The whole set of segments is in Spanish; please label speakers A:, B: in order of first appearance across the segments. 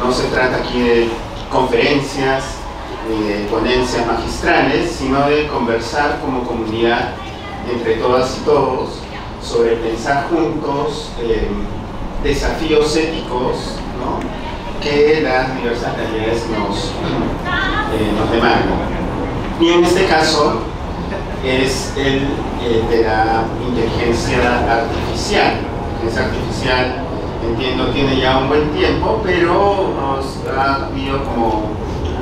A: no se trata aquí de conferencias ni de ponencias magistrales, sino de conversar como comunidad entre todas y todos sobre pensar juntos desafíos éticos, ¿no?, que las diversas realidades nos demandan. Y en este caso es el de la inteligencia artificial. La inteligencia artificial, entiendo, tiene ya un buen tiempo, pero nos ha habido como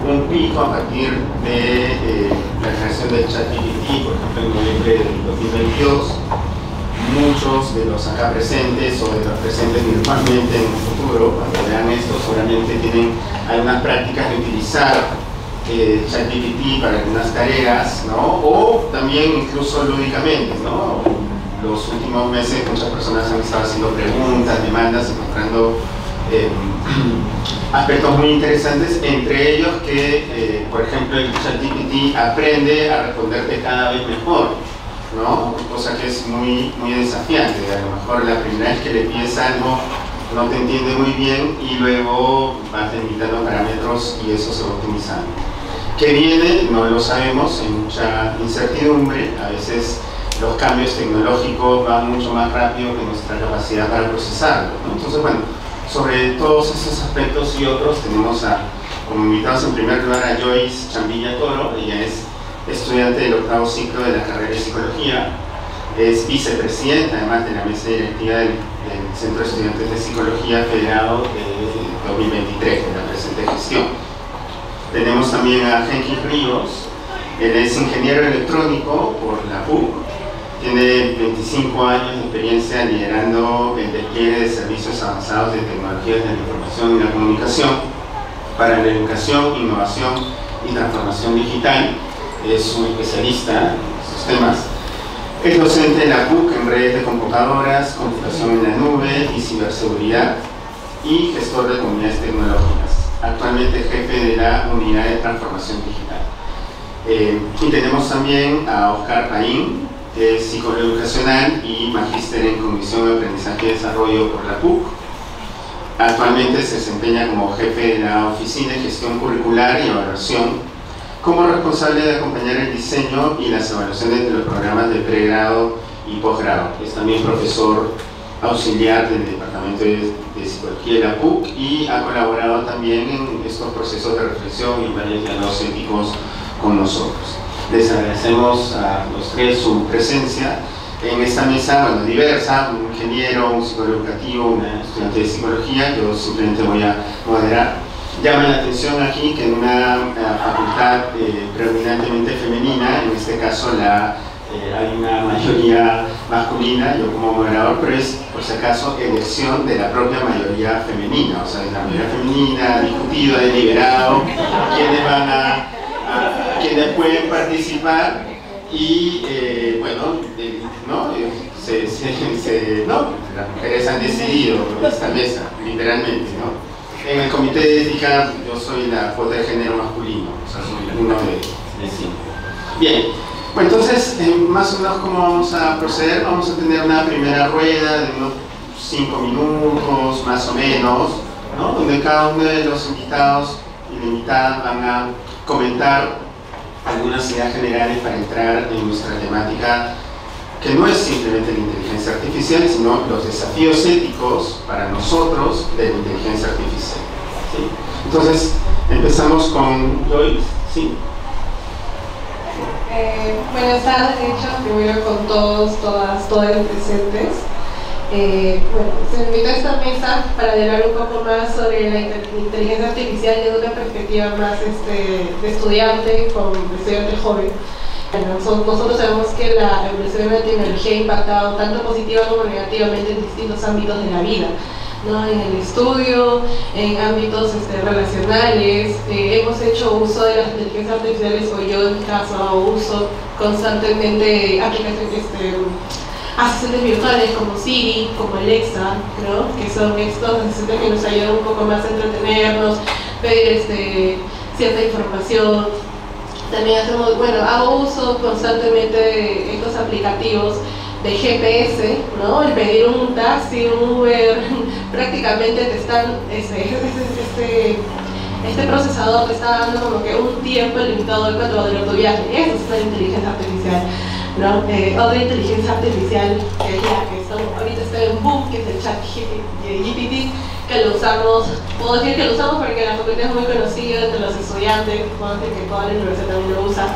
A: un pico a partir de la creación del ChatGPT, por ejemplo, en noviembre del 2022. Muchos de los acá presentes o de los presentes virtualmente en el futuro, cuando vean esto, seguramente tienen algunas prácticas de utilizar ChatGPT para algunas tareas, ¿no?, o también incluso lúdicamente, ¿no? Los últimos meses muchas personas han estado haciendo preguntas, demandas, encontrando aspectos muy interesantes, entre ellos que, por ejemplo, el ChatGPT aprende a responderte cada vez mejor, ¿no?, cosa que es muy desafiante. A lo mejor la primera vez que le pides algo no te entiende muy bien y luego vas limitando parámetros y eso se va optimizando. ¿Qué viene? No lo sabemos, hay mucha incertidumbre. A veces los cambios tecnológicos van mucho más rápido que nuestra capacidad para procesarlos, ¿no? Entonces, bueno, sobre todos esos aspectos y otros tenemos como invitados en primer lugar a Joyce Chambilla Toro. Ella es estudiante del octavo ciclo de la carrera de Psicología, es vicepresidenta además de la mesa directiva del Centro de Estudiantes de Psicología Federado de 2023, de la presente gestión. Tenemos también a Henry Ríos. Él es ingeniero electrónico por la PUC, tiene 25 años de experiencia liderando el despliegue de servicios avanzados de tecnologías de la información y la comunicación para la educación, innovación y transformación digital. Es un especialista en estos temas. Es docente de la PUC en redes de computadoras, computación en la nube y ciberseguridad, y gestor de comunidades tecnológicas. Actualmente jefe de la unidad de transformación digital. Y tenemos también a Oscar Paín, que es psicólogo educacional y magíster en cognición, aprendizaje y desarrollo por la PUC. Actualmente se desempeña como jefe de la Oficina de Gestión Curricular y Evaluación, como responsable de acompañar el diseño y las evaluaciones de los programas de pregrado y posgrado. Es también profesor auxiliar del Departamento de Psicología de la PUC y ha colaborado también en estos procesos de reflexión y en varios diálogos éticos con nosotros. Les agradecemos a los tres su presencia en esta mesa, bueno, diversa: un ingeniero, un psicólogo educativo, una estudiante de psicología. Yo simplemente voy a moderar. Llama la atención aquí que en una facultad predominantemente femenina, en este caso hay una mayoría masculina, yo como moderador, pero es, por si acaso, elección de la propia mayoría femenina. O sea, la mayoría femenina ha discutido, ha deliberado quienes pueden participar y, bueno, las mujeres han decidido esta mesa, literalmente, ¿no? En el comité de ética yo soy la cuota de género masculino, o sea, soy uno de 5. Bien, bueno, entonces, más o menos cómo vamos a proceder. Vamos a tener una primera rueda de unos 5 minutos, más o menos, ¿no?, donde cada uno de los invitados y la invitada van a comentar algunas ideas generales para entrar en nuestra temática, que no es simplemente la inteligencia artificial, sino los desafíos éticos para nosotros de la inteligencia artificial, ¿sí? Entonces, empezamos con Joyce, ¿sí?
B: Buenas tardes, de hecho, primero con todos, todas los presentes. Bueno, se me invitó a esta mesa para hablar un poco más sobre la inteligencia artificial desde una perspectiva más de estudiante, como estudiante joven. Bueno, nosotros sabemos que la evolución de la tecnología ha impactado tanto positiva como negativamente en distintos ámbitos de la vida, ¿no? En el estudio, en ámbitos relacionales. Hemos hecho uso de las inteligencias artificiales, o yo en mi caso hago uso constantemente de aplicaciones, asistentes virtuales como Siri, como Alexa, ¿no?, que son estos asistentes que nos ayudan un poco más a entretenernos, pedir cierta información. También hago uso constantemente de estos aplicativos de GPS, ¿no? El pedir un taxi, un Uber, prácticamente te están este procesador te está dando como que un tiempo limitado de 4 horas de tu viaje. Eso es una inteligencia artificial, ¿no? Otra inteligencia artificial que es la que ahorita está en boom, que es el ChatGPT, que lo usamos, puedo decir que lo usamos porque la facultad es muy conocida entre los estudiantes, puedo decir que toda la universidad también lo usa,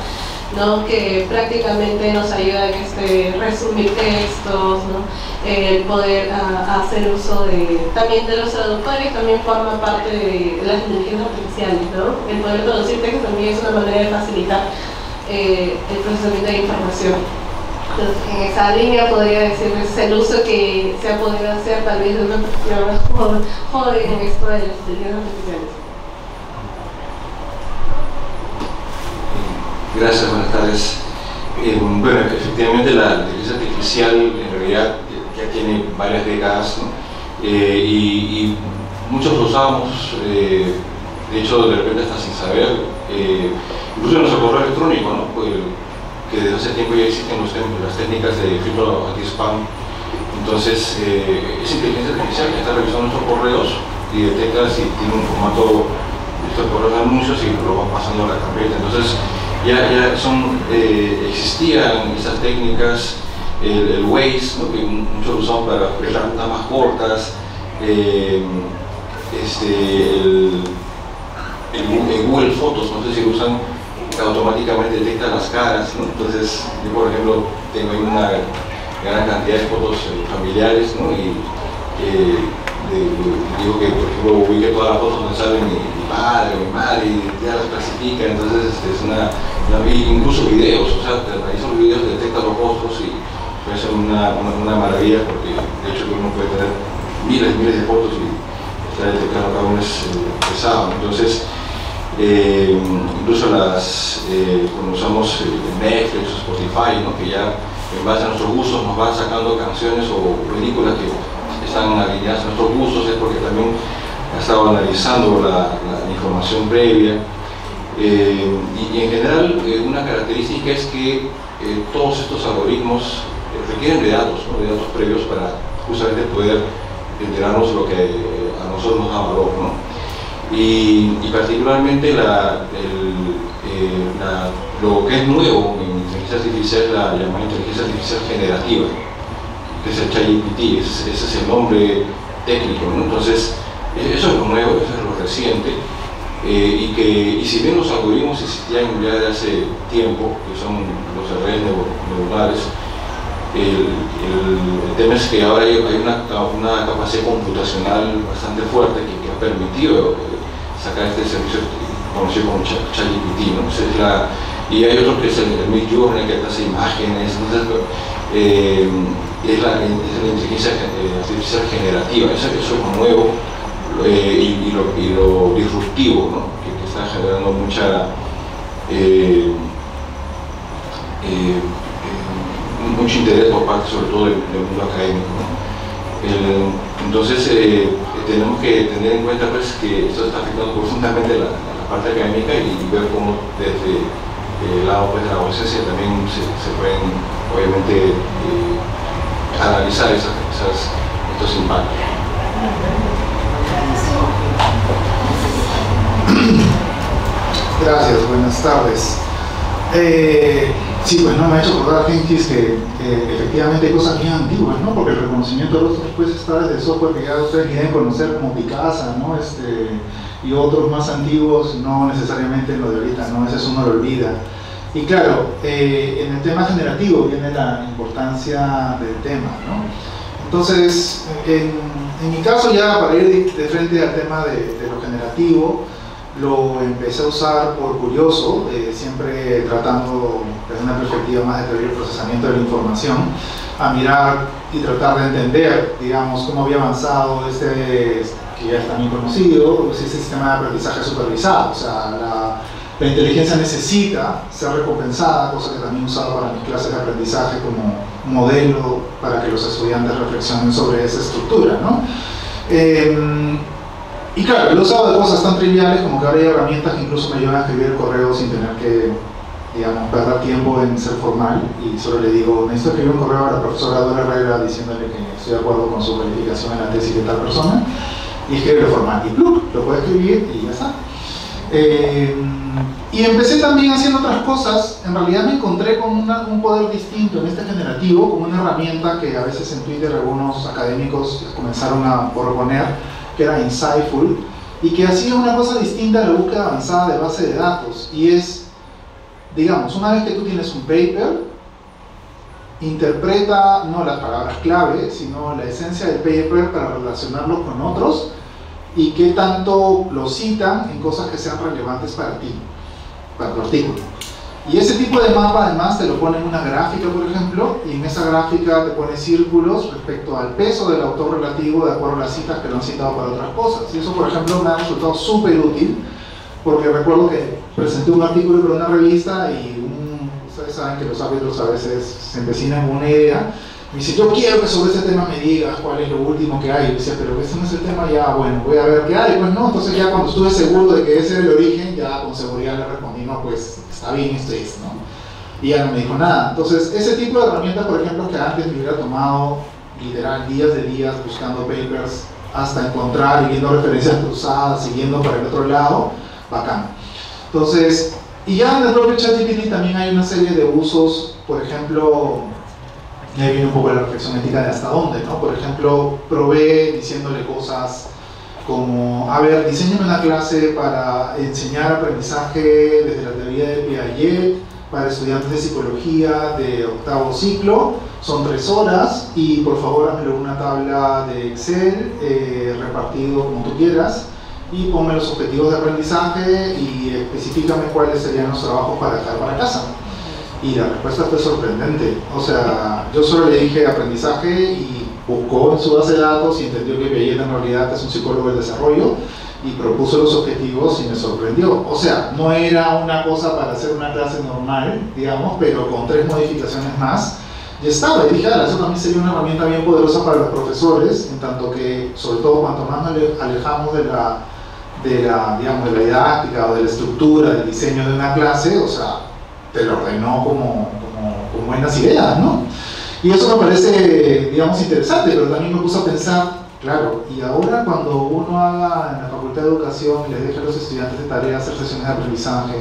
B: ¿no? Que prácticamente nos ayuda en resumir textos, ¿no? El poder hacer uso también de los traductores, también forma parte de las inteligencias artificiales, ¿no? El poder traducir textos también es una manera de facilitar el procesamiento de información. Entonces, en esa línea podría decirles el uso que se ha podido hacer tal vez de una perspectiva más joven en esto de las inteligencias artificiales.
C: Gracias, buenas tardes. Bueno, efectivamente la inteligencia artificial en realidad ya tiene varias décadas, ¿no? Y muchos lo usamos, de hecho de repente hasta sin saber, incluso en nuestro correo electrónico, ¿no? Pues, que desde hace tiempo ya existen las técnicas de filtro anti-spam. Entonces, esa inteligencia artificial que está revisando nuestros correos y detecta si tiene un formato de estos correos de anuncios y lo va pasando a la carpeta. Entonces, ya existían esas técnicas, el Waze, ¿no? Que muchos lo usaban para crear rutas más cortas, el Google Fotos, no sé si lo usan, automáticamente detecta las caras, ¿no? Entonces, yo por ejemplo tengo ahí una gran cantidad de fotos familiares, ¿no? Y digo que por ejemplo ubique todas las fotos donde sale mi padre o mi madre y ya las clasifica. Entonces incluso videos, o sea, realiza los videos, detecta los rostros y puede ser una maravilla, porque de hecho uno puede tener miles de fotos y estar detectando cada uno es pesado. Entonces, incluso cuando usamos Netflix o Spotify, ¿no? Que ya en base a nuestros gustos nos van sacando canciones o películas que están alineadas a nuestros gustos, es porque también ha estado analizando la información previa. Y en general una característica es que todos estos algoritmos requieren de datos, ¿no? De datos previos para justamente poder enterarnos de lo que a nosotros nos da valor, ¿no? Y particularmente lo que es nuevo en inteligencia artificial es la llamada inteligencia artificial generativa, que es el ChatGPT, ese es el nombre técnico, ¿no? Entonces, eso es lo nuevo, eso es lo reciente, y si bien los algoritmos existían ya de hace tiempo, que son los redes neuronales, el tema es que ahora hay una capacidad computacional bastante fuerte que ha permitido sacar este servicio conocido como ChatGPT, ¿no? Y hay otro que es el Midjourney, que hace imágenes. Entonces, es la inteligencia artificial generativa, eso es lo nuevo y lo disruptivo, ¿no? que está generando mucho interés por parte sobre todo del mundo académico, ¿no? Entonces tenemos que tener en cuenta pues, que esto está afectando profundamente la parte académica y ver cómo desde el lado pues, de la docencia también se pueden obviamente analizar estos impactos.
D: Gracias, buenas tardes. Sí, pues no me ha hecho acordar, Genghis, que efectivamente hay cosas bien antiguas, ¿no? Porque el reconocimiento de rostros pues está desde software que ya ustedes quieren conocer como Picasa, ¿no? Y otros más antiguos, no necesariamente lo de ahorita, ¿no? Ese es uno lo olvida. Y claro, en el tema generativo viene la importancia del tema, ¿no? Entonces, en mi caso ya para ir de frente al tema de lo generativo, lo empecé a usar por curioso, siempre tratando desde una perspectiva más de teoría y procesamiento de la información, a mirar y tratar de entender, digamos, cómo había avanzado que ya es también conocido, ese sistema de aprendizaje supervisado. O sea, la inteligencia necesita ser recompensada, cosa que también he usado para mis clases de aprendizaje como modelo para que los estudiantes reflexionen sobre esa estructura, ¿no? Y claro, lo he usado de cosas tan triviales como que ahora hay herramientas que incluso me ayudan a escribir el correo sin tener que, digamos, perder tiempo en ser formal, y solo le digo, necesito escribir un correo a la profesora Dora Herrera diciéndole que estoy de acuerdo con su calificación en la tesis de tal persona, y escribe lo formal, y ¡plup! Lo puede escribir y ya está. Y empecé también haciendo otras cosas. En realidad me encontré con un poder distinto en este generativo, como una herramienta que a veces en Twitter algunos académicos comenzaron a proponer, que era Insightful, y que hacía una cosa distinta a la búsqueda avanzada de base de datos. Y es, digamos, una vez que tú tienes un paper, interpreta no las palabras clave, sino la esencia del paper para relacionarlo con otros y qué tanto lo citan en cosas que sean relevantes para ti, para tu artículo. Y ese tipo de mapa además te lo pone en una gráfica, por ejemplo, y en esa gráfica te pone círculos respecto al peso del autor relativo de acuerdo a las citas que lo han citado para otras cosas. Y eso, por ejemplo, me ha resultado súper útil, porque recuerdo que presenté un artículo para una revista y ustedes saben que los árbitros a veces se empecinan con una idea. Me dice, yo quiero que sobre ese tema me digas cuál es lo último que hay. Y yo decía, pero ese no es el tema, ya, bueno, voy a ver qué hay. Pues no, entonces ya cuando estuve seguro de que ese era el origen, ya con seguridad le respondí, no, pues está bien, esto es, ¿no? Y ya no me dijo nada. Entonces, ese tipo de herramientas, por ejemplo, que antes me hubiera tomado literal días de días buscando papers hasta encontrar y viendo referencias cruzadas, siguiendo para el otro lado, bacán. Entonces, y ya en el propio ChatGPT también hay una serie de usos, por ejemplo, y ahí viene un poco la reflexión ética de hasta dónde, ¿no? Por ejemplo, probé diciéndole cosas como, a ver, diseñame una clase para enseñar aprendizaje desde la teoría de Piaget para estudiantes de psicología de 8º ciclo, son 3 horas y por favor hazme una tabla de Excel repartido como tú quieras y ponme los objetivos de aprendizaje y específicame cuáles serían los trabajos para dejar para casa. Y la respuesta fue sorprendente. O sea, yo solo le dije aprendizaje y buscó en su base de datos y entendió que Piaget en realidad es un psicólogo del desarrollo y propuso los objetivos y me sorprendió. O sea, no era una cosa para hacer una clase normal, digamos, pero con 3 modificaciones más y estaba. Y dije, eso también sería una herramienta bien poderosa para los profesores, en tanto que, sobre todo, cuanto más nos alejamos de la didáctica o de la estructura, del diseño de una clase, o sea, te lo ordenó como buenas ideas, ¿no? Y eso me parece, digamos, interesante, pero también me puso a pensar, claro, y ahora cuando uno haga en la Facultad de Educación y les deje a los estudiantes de tarea hacer sesiones de aprendizaje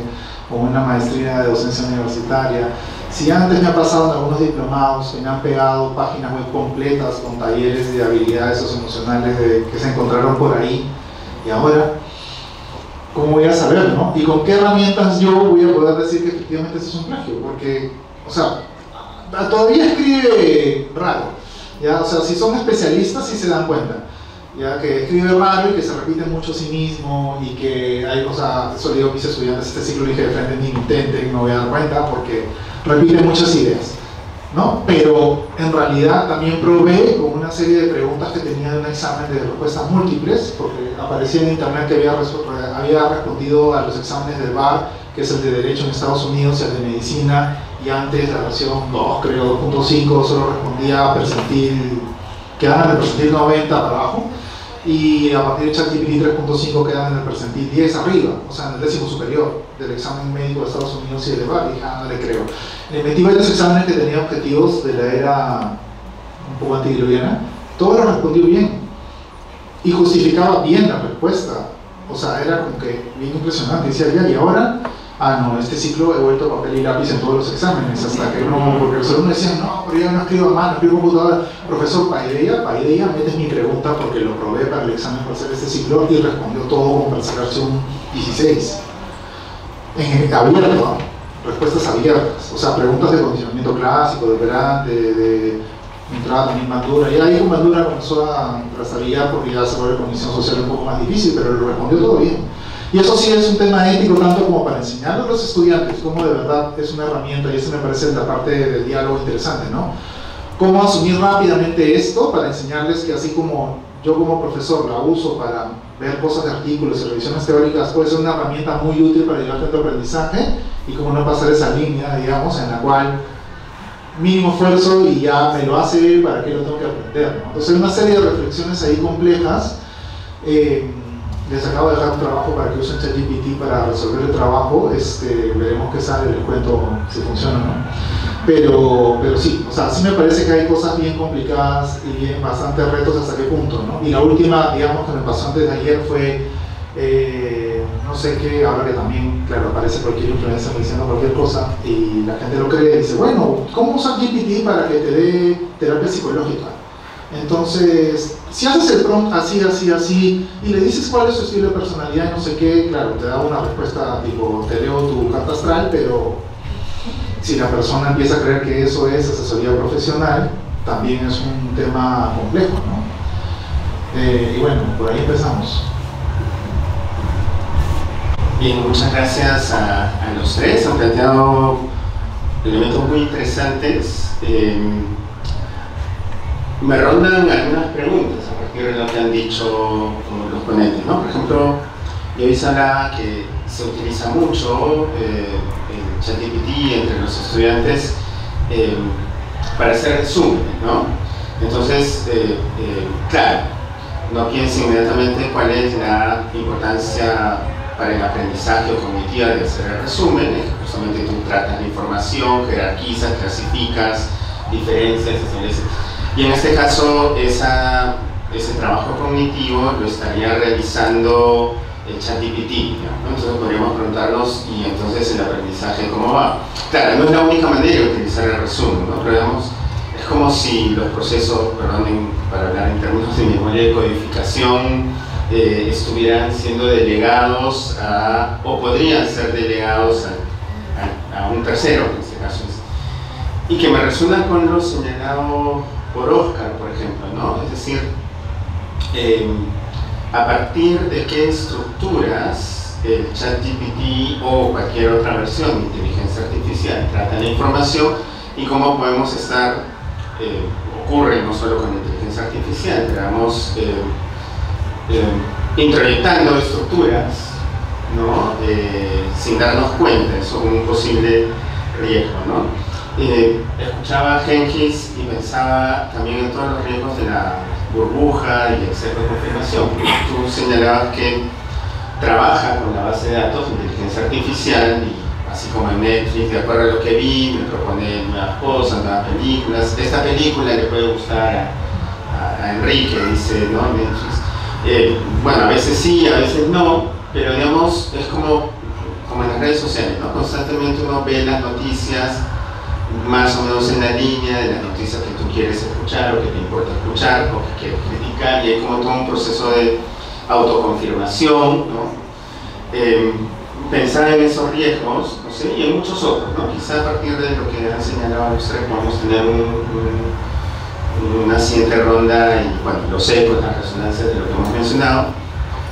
D: o una maestría de docencia universitaria, si antes me ha pasado en algunos diplomados que me han pegado páginas web completas con talleres de habilidades socioemocionales que se encontraron por ahí, y ahora, ¿cómo voy a saber, no? ¿Y con qué herramientas yo voy a poder decir que efectivamente eso es un plagio? Porque, o sea, todavía escribe raro, ¿ya? O sea, si son especialistas sí se dan cuenta, ya que escribe raro y que se repite mucho a sí mismo y que hay, o sea, eso le digo a mis estudiantes, este ciclo dije de frente ni intenten, no voy a dar cuenta porque repite muchas ideas, ¿no? Pero en realidad también probé con una serie de preguntas que tenía de un examen de respuestas múltiples, porque aparecía en internet que había respondido a los exámenes del BAR, que es el de Derecho en Estados Unidos, y el de Medicina, y antes la versión 2, creo, 2.5, solo respondía a percentil, quedaban en el percentil 90 para abajo, y a partir de ChatGPT 3.5 quedan en el percentil 10 arriba, o sea, en el 10º superior del examen médico de Estados Unidos y el de BAR, y dije, no le creo. Le metí varios exámenes que tenían objetivos de la era un poco antidiluviana, todo lo respondió bien, y justificaba bien la respuesta, o sea, era como que bien impresionante, decía, ya, y ahora, no, este ciclo he vuelto papel y lápiz en todos los exámenes, hasta que no, porque los alumnos decían, no, pero ya no escribo a mano, escribo computadora. Profesor, Paideia, metes mi pregunta porque lo probé para el examen para hacer este ciclo y respondió todo como para sacarse un 16. Abierto, respuestas abiertas, o sea, preguntas de condicionamiento clásico, de operante, de entrada también Bandura. Y ahí con Bandura comenzó a trazabilidad porque ya se vuelve condición social un poco más difícil, pero lo respondió todo bien. Y eso sí es un tema ético tanto como para enseñarlo a los estudiantes, como de verdad es una herramienta, y eso me parece la parte del diálogo interesante, ¿no? Cómo asumir rápidamente esto para enseñarles que así como yo como profesor la uso para ver cosas de artículos y revisiones teóricas, puede ser una herramienta muy útil para llevarte a tu aprendizaje, y cómo no pasar esa línea, digamos, en la cual mínimo esfuerzo y ya me lo hace, ¿para qué lo tengo que aprender, ¿no? Entonces hay una serie de reflexiones ahí complejas. Les acabo de dejar un trabajo para que usen ChatGPT para resolver el trabajo, veremos qué sale, les cuento si funciona o no. Pero sí, o sea, sí me parece que hay cosas bien complicadas y bien, bastantes retos hasta qué punto, ¿no? Y la última, digamos, que me pasó antes de ayer fue, no sé qué, ahora que también, claro, aparece cualquier influencer diciendo cualquier cosa y la gente lo cree y dice, bueno, ¿cómo usar GPT para que te dé terapia psicológica? Entonces, si haces el prompt así, así, así, y le dices cuál es su estilo de personalidad y no sé qué, claro, te da una respuesta tipo, te leo tu carta astral, pero si la persona empieza a creer que eso es asesoría profesional, también es un tema complejo, ¿no? Y bueno, por ahí empezamos.
A: Bien, muchas gracias a los tres. Han planteado elementos muy interesantes. Me rondan algunas preguntas a partir de lo que han dicho los ponentes, ¿no? Por ejemplo, yo se hablaba que se utiliza mucho el ChatGPT entre los estudiantes para hacer resúmenes, ¿no? Entonces, claro, no piensen inmediatamente cuál es la importancia para el aprendizaje o cognitiva de hacer el resumen. Justamente tú tratas la información, jerarquizas, clasificas, diferencias, estableces. Y en este caso, ese trabajo cognitivo lo estaría realizando el ChatGPT, ¿no? Entonces podríamos preguntarnos, ¿y entonces el aprendizaje cómo va? Claro, no es la única manera de utilizar el resumen, ¿no? Pero digamos, es como si los procesos, perdonen para hablar en términos de memoria y codificación, estuvieran siendo delegados o podrían ser delegados a un tercero, en este caso. Y que me resuena con lo señalado por Oscar, por ejemplo, ¿no? Es decir, a partir de qué estructuras el ChatGPT o cualquier otra versión de inteligencia artificial trata la información y cómo podemos estar, ocurre no solo con la inteligencia artificial, digamos, introyectando estructuras, ¿no? Sin darnos cuenta, eso es un posible riesgo, ¿no? Escuchaba a Genghis y pensaba también en todos los riesgos de la burbuja y el exceso de confirmación. Tú señalabas que trabaja con la base de datos de inteligencia artificial y así como en Netflix, de acuerdo a lo que vi, me propone nuevas cosas, nuevas películas. Esta película le puede gustar a Enrique, dice, ¿no? Netflix. Bueno, a veces sí, a veces no, pero digamos, es como en las redes sociales, ¿no? Constantemente uno ve las noticias más o menos en la línea de las noticias que tú quieres escuchar o que te importa escuchar o que quieres criticar, y hay como todo un proceso de autoconfirmación, ¿no? Pensar en esos riesgos, no sé, y en muchos otros, ¿no? Quizá a partir de lo que han señalado los tres podemos tener una siguiente ronda y, bueno, los ecos, las resonancias de lo que hemos mencionado,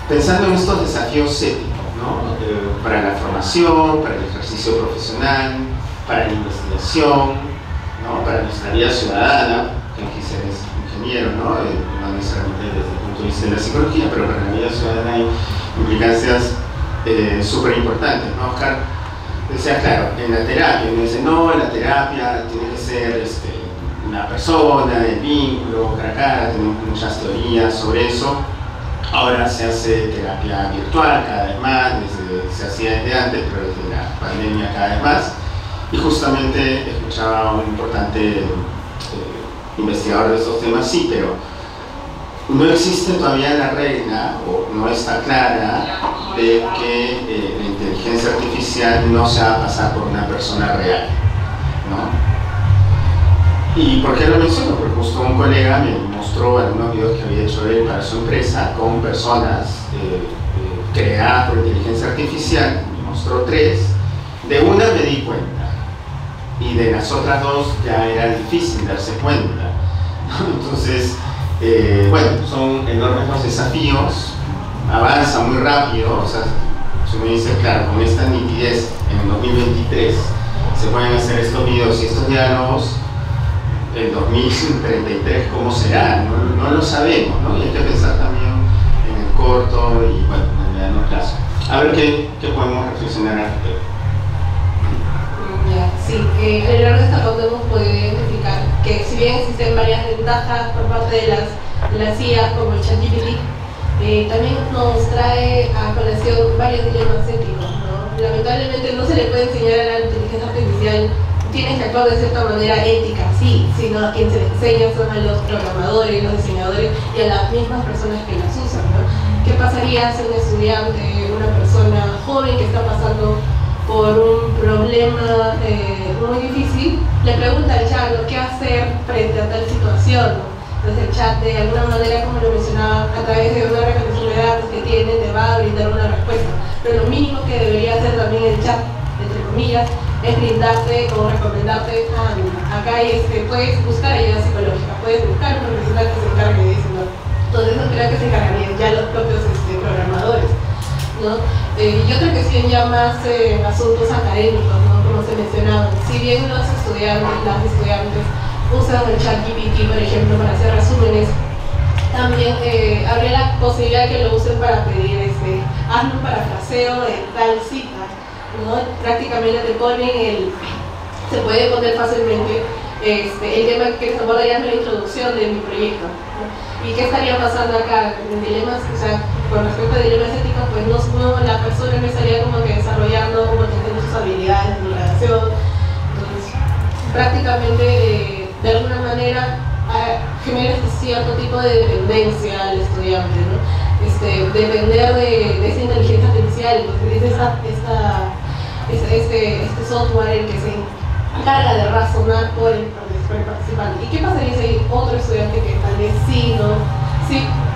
A: pensando en estos desafíos éticos, ¿no? Para la formación, para el ejercicio profesional, para la investigación, ¿no? Para nuestra vida ciudadana, que eres ingeniero, ¿no? No necesariamente desde el punto de vista de la psicología, pero para la vida ciudadana hay implicancias súper importantes, ¿no? Oscar decía, claro, en la terapia, uno dice, no, la terapia tiene que ser una persona, el vínculo, cara a cara, tenemos muchas teorías sobre eso. Ahora se hace terapia virtual cada vez más, se hacía desde antes, pero desde la pandemia cada vez más. Y justamente escuchaba a un importante investigador de estos temas, sí, pero no existe todavía la regla, o no está clara, de que la inteligencia artificial no se va a pasar por una persona real, ¿no? ¿Y por qué lo menciono? Porque justo un colega me mostró algunos videos que había hecho él para su empresa con personas creadas por inteligencia artificial, me mostró 3, de una me di cuenta, y de las otras 2 ya era difícil darse cuenta, ¿no? Entonces, bueno, son enormes los desafíos, avanza muy rápido, o sea, si uno dice, claro, con esta nitidez en el 2023 se pueden hacer estos videos y estos diálogos, en 2033 cómo será, no lo sabemos, ¿no? Y hay que pensar también en el corto y, bueno, en el mediano plazo. A ver qué podemos reflexionar al respecto.
B: Sí, a lo largo de esta pauta hemos podido identificar que si bien existen varias ventajas por parte de las IA como el ChatGPT, también nos trae a colación varios dilemas éticos, ¿no? Lamentablemente no se le puede enseñar a la inteligencia artificial tienes que actuar de cierta manera ética, sí, sino a quien se le enseña son a los programadores, los diseñadores y a las mismas personas que las usan, ¿no? ¿Qué pasaría si un estudiante, una persona problema muy difícil, le pregunta al chat, ¿no?, qué hacer frente a tal situación, ¿no? Entonces el chat, de alguna manera, como lo mencionaba, a través de una recolección de datos que tiene, te va a brindar una respuesta. Pero lo mínimo que debería hacer también el chat, entre comillas, es brindarte o recomendarte, acá puedes buscar ayuda psicológica, puedes buscar un profesional que se encargue de eso, ¿no? Entonces eso creo que se encargarían ya los propios programadores, ¿no? Y otra cuestión ya más asuntos académicos, ¿no?, como se mencionaba. Si bien los estudiantes, las estudiantes usan el ChatGPT, por ejemplo, para hacer resúmenes, también habría la posibilidad que lo usen para pedir hazme un parafraseo de tal cita, ¿no? Prácticamente te ponen se puede poner fácilmente el tema que se aborda ya en la introducción de mi proyecto, ¿no? ¿Y qué estaría pasando acá? En dilemas, o sea, con respecto a dilemas éticos, pues la persona no estaría como que desarrollando como teniendo sus habilidades de redacción. Entonces, prácticamente de alguna manera genera cierto tipo de dependencia al estudiante, ¿no? Depender de esa inteligencia artificial. Entonces es este software el que se encarga de razonar por el participante. ¿Y qué pasaría si hay otro estudiante que tal vez sí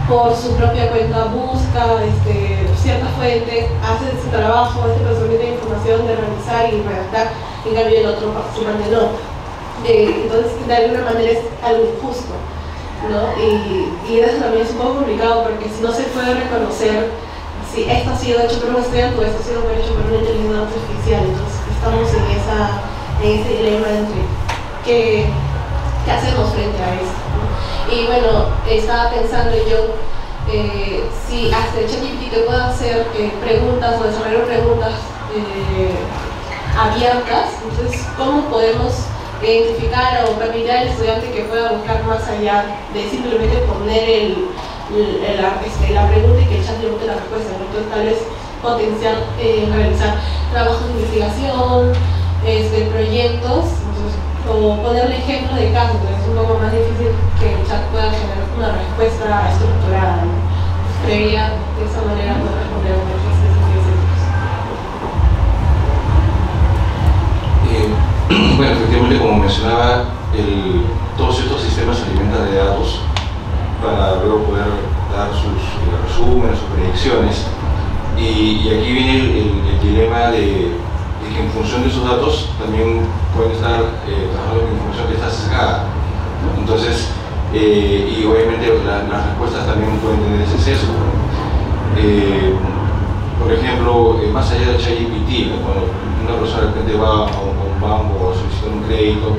B: por su propia cuenta busca ciertas fuentes, hace su trabajo, procesamiento de información, de revisar y redactar, en cambio el otro participante no? Entonces, de alguna manera es algo injusto, ¿no? Y eso también es un poco complicado, porque si no se puede reconocer si esto ha sido hecho por un estudiante o esto ha sido hecho por una inteligencia artificial. Entonces estamos en ese dilema entre qué hacemos frente a esto, ¿no? Y bueno, estaba pensando yo, si hasta el ChatGPT te puede hacer preguntas o desarrollar preguntas abiertas, entonces ¿cómo podemos identificar o permitir al estudiante que pueda buscar más allá de simplemente poner la pregunta y que el chat le busque la respuesta, ¿no? Entonces tal vez potenciar realizar trabajos de investigación, proyectos, entonces, o ponerle ejemplos de casos, entonces es un poco más difícil que el chat pueda generar una respuesta estructurada, ¿no? Entonces, creería de esa manera poder responder a muchos desafíos éticos.
C: Bueno, efectivamente, como mencionaba, todos estos sistemas se alimentan de datos para luego poder dar sus resúmenes, sus predicciones, y aquí viene el dilema de que en función de esos datos también pueden estar trabajando con información que está sesgada, ¿no? Entonces, y obviamente las respuestas también pueden tener ese sesgo, ¿no? Por ejemplo, más allá del ChatGPT, ¿no? Cuando una persona de repente va a un banco o solicita un crédito,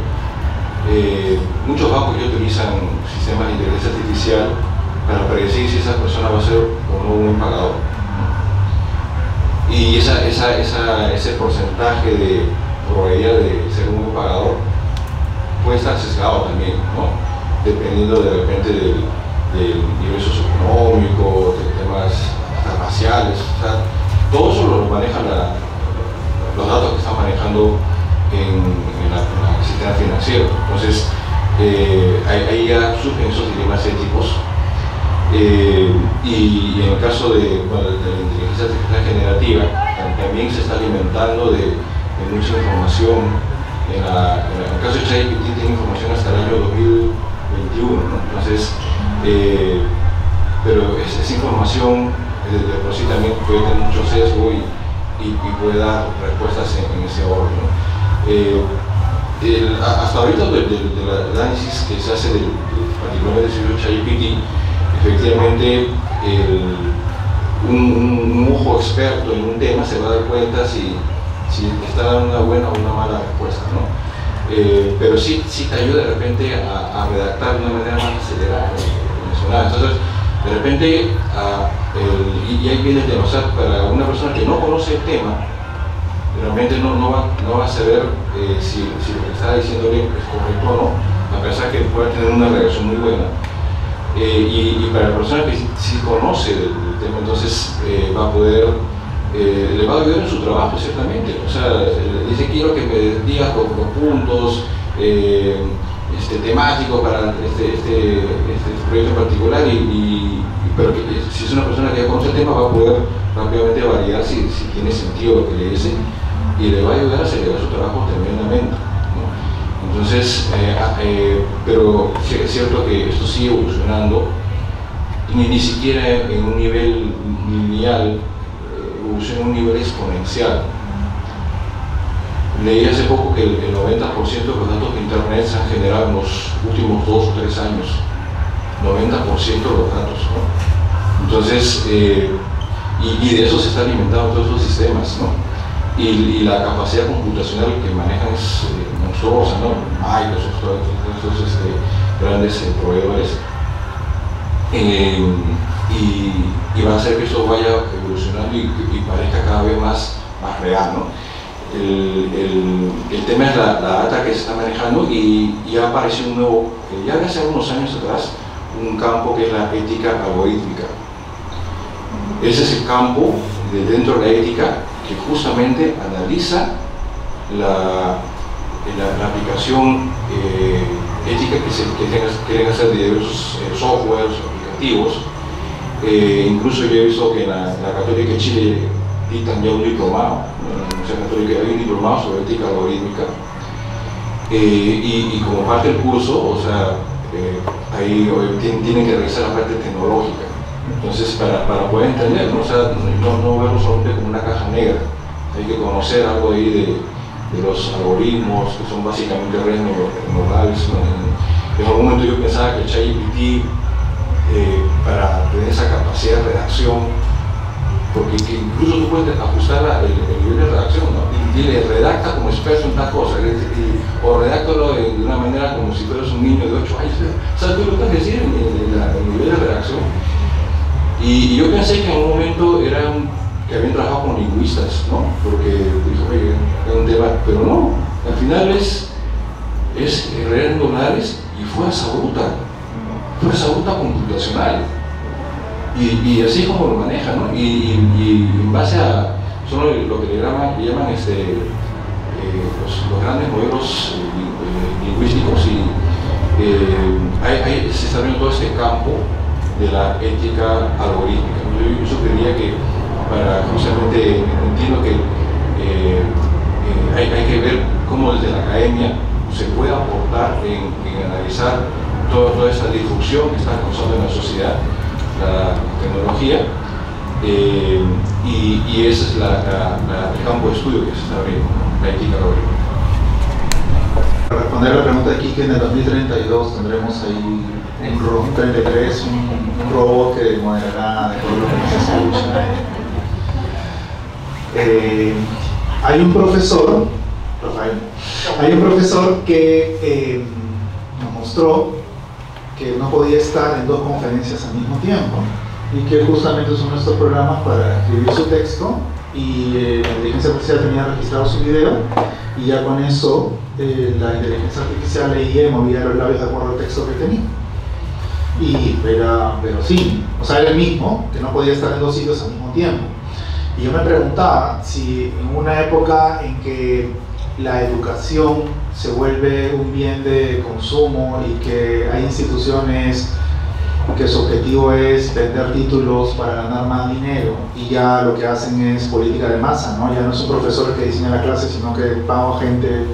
C: muchos bancos ya utilizan sistemas de inteligencia artificial para predecir si esa persona va a ser o no un buen pagador. Y ese porcentaje de probabilidad de ser un buen pagador puede estar sesgado también, ¿no? Dependiendo de repente del nivel socioeconómico, de temas hasta raciales, o sea, todo eso lo manejan los datos que están manejando en el sistema financiero. Entonces, ahí ya surgen esos dilemas éticos. Y en el caso de la inteligencia artificial generativa, también se está alimentando de mucha información. En el caso de ChatGPT tiene información hasta el año 2021, ¿no? Entonces, pero esa información de por sí también puede tener mucho sesgo y puede dar respuestas en ese orden, ¿no? Hasta ahorita del análisis que se hace particularmente del ChatGPT, efectivamente un ojo experto en un tema se va a dar cuenta si está dando una buena o una mala respuesta, ¿no? Pero sí te ayuda de repente a redactar de una manera más acelerada, ¿no? Entonces, de repente, y ahí viene el tema, o sea, para una persona que no conoce el tema, realmente no va a saber si lo que está diciéndole es correcto o no, a pesar que pueda tener una reacción muy buena. Y para la persona que sí conoce del tema, entonces va a poder, le va a ayudar en su trabajo, ciertamente. O sea, dice, quiero que me digas los puntos temáticos para este proyecto en particular, pero que, si es una persona que ya conoce el tema, va a poder rápidamente validar si tiene sentido lo que le dice y le va a ayudar a acelerar su trabajo tremendamente, ¿no? Entonces, pero es cierto que esto sigue evolucionando, ni siquiera en un nivel lineal, evoluciona en un nivel exponencial. Leí hace poco que el 90% de los datos de Internet se han generado en los últimos 2 o 3 años. 90% de los datos, ¿no? Entonces, y de eso se está alimentando todos esos sistemas, ¿no? Y la capacidad computacional que manejan es monstruosa, ¿no? Microsoft, todos esos grandes proveedores. Y va a hacer que eso vaya evolucionando y parezca cada vez más real, ¿no? El tema es la data que se está manejando, y ya apareció un nuevo, ya de hace unos años atrás, un campo que es la ética algorítmica. Ese es el campo de dentro de la ética que justamente analiza la aplicación ética que quieren hacer de diversos softwares, aplicativos. Incluso yo he visto que en la Católica de Chile dictan ya un diplomado, en la Universidad Católica hay un diplomado sobre ética algorítmica, y como parte del curso, o sea, ahí tienen que revisar la parte tecnológica. Entonces, para poder entender, ¿no? O sea, no verlo solamente como una caja negra, hay que conocer algo ahí de los algoritmos, que son básicamente redes neurales, ¿no? En algún momento yo pensaba que el ChatGPT, para tener esa capacidad de redacción, porque incluso tú puedes ajustar el nivel de redacción, ¿no? Y le redacta como experto en tal cosa, o redáctalo de una manera como si fueras un niño de 8 años. O sea, tú lo puedes decir en el nivel de redacción. Y yo pensé que en un momento que habían trabajado con lingüistas, ¿no? Porque dijo, oye, es un tema, pero no, al final es redes neuronales y fuerza bruta computacional. Y así es como lo manejan, ¿no? Y en base a lo que le llaman los grandes modelos lingüísticos, y se está viendo todo este campo de la ética algorítmica. Yo sugeriría que, justamente entiendo que hay que ver cómo desde la academia se puede aportar en analizar toda esta disrupción que está causando en la sociedad la tecnología, y ese es el campo de estudio que se está abriendo, ¿no? La ética algorítmica.
D: Para responder a la pregunta aquí, que en el 2032 tendremos ahí un robot 33, un robot que moderará de acuerdo a lo que se escucha. Hay un profesor, Rafael, que nos mostró que no podía estar en 2 conferencias al mismo tiempo, y que justamente usó nuestros programas para escribir su texto, y la inteligencia artificial tenía registrado su video, y ya con eso la inteligencia artificial leía y movía los labios de acuerdo al texto que tenía. Pero sí, o sea, era el mismo, que no podía estar en 2 sitios al mismo tiempo. Y yo me preguntaba si en una época en que la educación se vuelve un bien de consumo y que hay instituciones que su objetivo es vender títulos para ganar más dinero, y ya lo que hacen es política de masa, ¿no? Ya no es un profesor que diseña la clase, sino que paga gente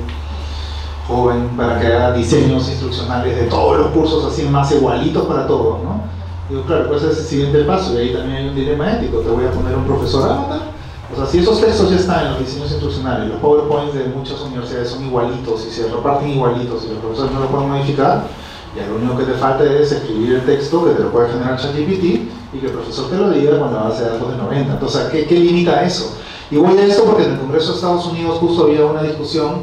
D: joven para que haga diseños instruccionales de todos los cursos así más igualitos para todos, ¿no? Digo, claro, pues es el siguiente paso, y ahí también hay un dilema ético. Te voy a poner un profesor avatar. O sea, si esos textos ya están en los diseños instruccionales, los PowerPoints de muchas universidades son igualitos y se reparten igualitos y los profesores no lo pueden modificar, ya lo único que te falta es escribir el texto que te lo puede generar ChatGPT y que el profesor te lo diga con la base de datos de 90. Entonces, ¿qué limita eso? Y voy a esto porque en el Congreso de Estados Unidos justo había una discusión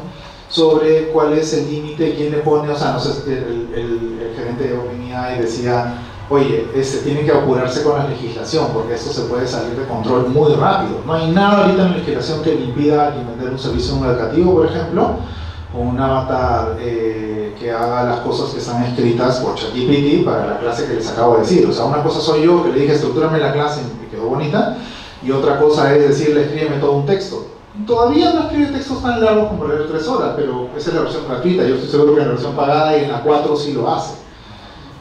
D: sobre cuál es el límite, quién le pone, o sea, no sé, el gerente de OpenAI decía, oye, tiene que apurarse con la legislación porque esto se puede salir de control muy rápido. No hay nada ahorita en la legislación que le impida vender un servicio educativo, por ejemplo, con un avatar que haga las cosas que están escritas por ChatGPT para la clase que les acabo de decir. O sea, una cosa soy yo que le dije estructúrame la clase y quedó bonita, y otra cosa es decirle escríbeme todo un texto. Todavía no escribe textos tan largos como leer 3 horas, pero esa es la versión gratuita. Yo estoy seguro que en la versión pagada y en la 4 sí lo hace,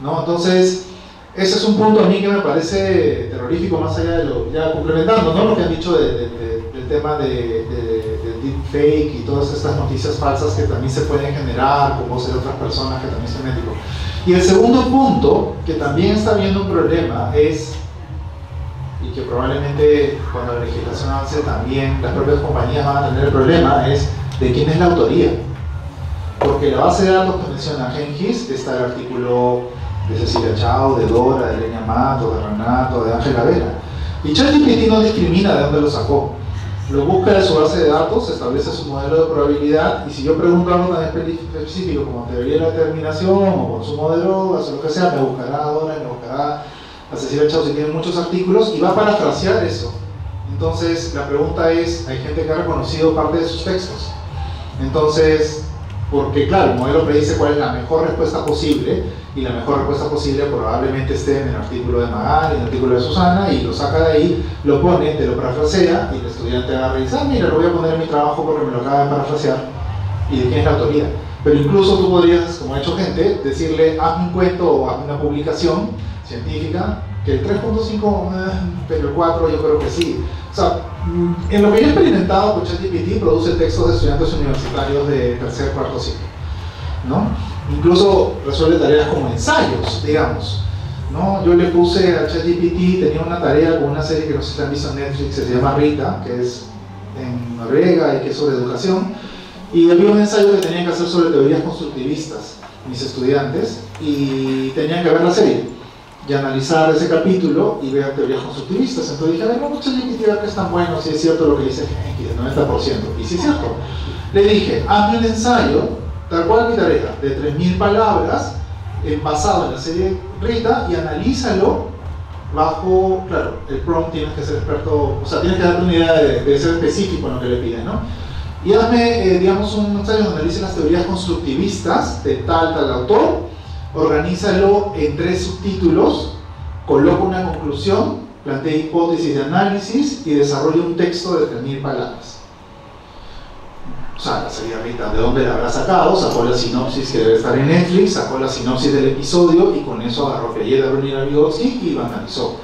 D: ¿no? Entonces, ese es un punto a mí que me parece terrorífico, más allá de lo, ya complementando, ¿no?, lo que han dicho del tema del deepfake y todas estas noticias falsas que también se pueden generar con voces de otras personas que también son éticos. Y el segundo punto, que también está viendo un problema, es, y que probablemente cuando la legislación avance también las propias compañías van a tener el problema, es de quién es la autoría. Porque la base de datos que menciona Genghis está el artículo de Cecilia Chao, de Dora, de Leña Mato, de Renato, de Ángela Vera. Y ChatGPT no discrimina de dónde lo sacó. Lo busca de su base de datos, establece su modelo de probabilidad, y si yo pregunto algo tan específico como teoría de la determinación o consumo de drogas o lo que sea, me buscará a Dora, me buscará a Cecilia Chao si tiene muchos artículos y va a parafrasear eso. Entonces la pregunta es, hay gente que ha reconocido parte de sus textos. Entonces, porque claro, el modelo predice cuál es la mejor respuesta posible, y la mejor respuesta posible probablemente esté en el artículo de Magali, en el artículo de Susana, y lo saca de ahí, lo pone, te lo parafrasea, y el estudiante agarra y dice, ah, mira, lo voy a poner en mi trabajo porque me lo acaba de parafrasear, y de quién es la autoría. Pero incluso tú podrías, como ha hecho gente, decirle, hazme un cuento o hazme una publicación científica, que el 3.5, pero el 4 yo creo que sí. O sea, en lo que yo he experimentado con ChatGPT, produce textos de estudiantes universitarios de tercer, cuarto ciclo, ¿no? Incluso resuelve tareas como ensayos, digamos, ¿no? Yo le puse a ChatGPT, tenía una tarea con una serie que no sé si han visto en Netflix, que se llama Rita, que es en Noruega y que es sobre educación, y había un ensayo que tenían que hacer sobre teorías constructivistas, mis estudiantes, y tenían que ver la serie y analizar ese capítulo y ver teorías constructivistas. Entonces dije, a ver, vamos a ChatGPT que es tan bueno, si es cierto lo que dice Genghis, del 90%, y si es cierto. Le dije, hazme un ensayo tal cual mi tarea, de 3000 palabras, basado en la serie Rita, y analízalo bajo, claro, el prompt tienes que ser experto, o sea, tienes que darte una idea de ser específico en lo que le piden, ¿no? Y hazme, digamos, un ensayo donde analice las teorías constructivistas de tal autor, organízalo en 3 subtítulos, coloca una conclusión, plantea hipótesis de análisis y desarrolla un texto de 3000 palabras. O sea, la serie Rita, ¿de dónde la habrá sacado? Sacó la sinopsis que debe estar en Netflix, sacó la sinopsis del episodio y con eso agarró Piaget, Brunner, Vygotsky y lo analizó.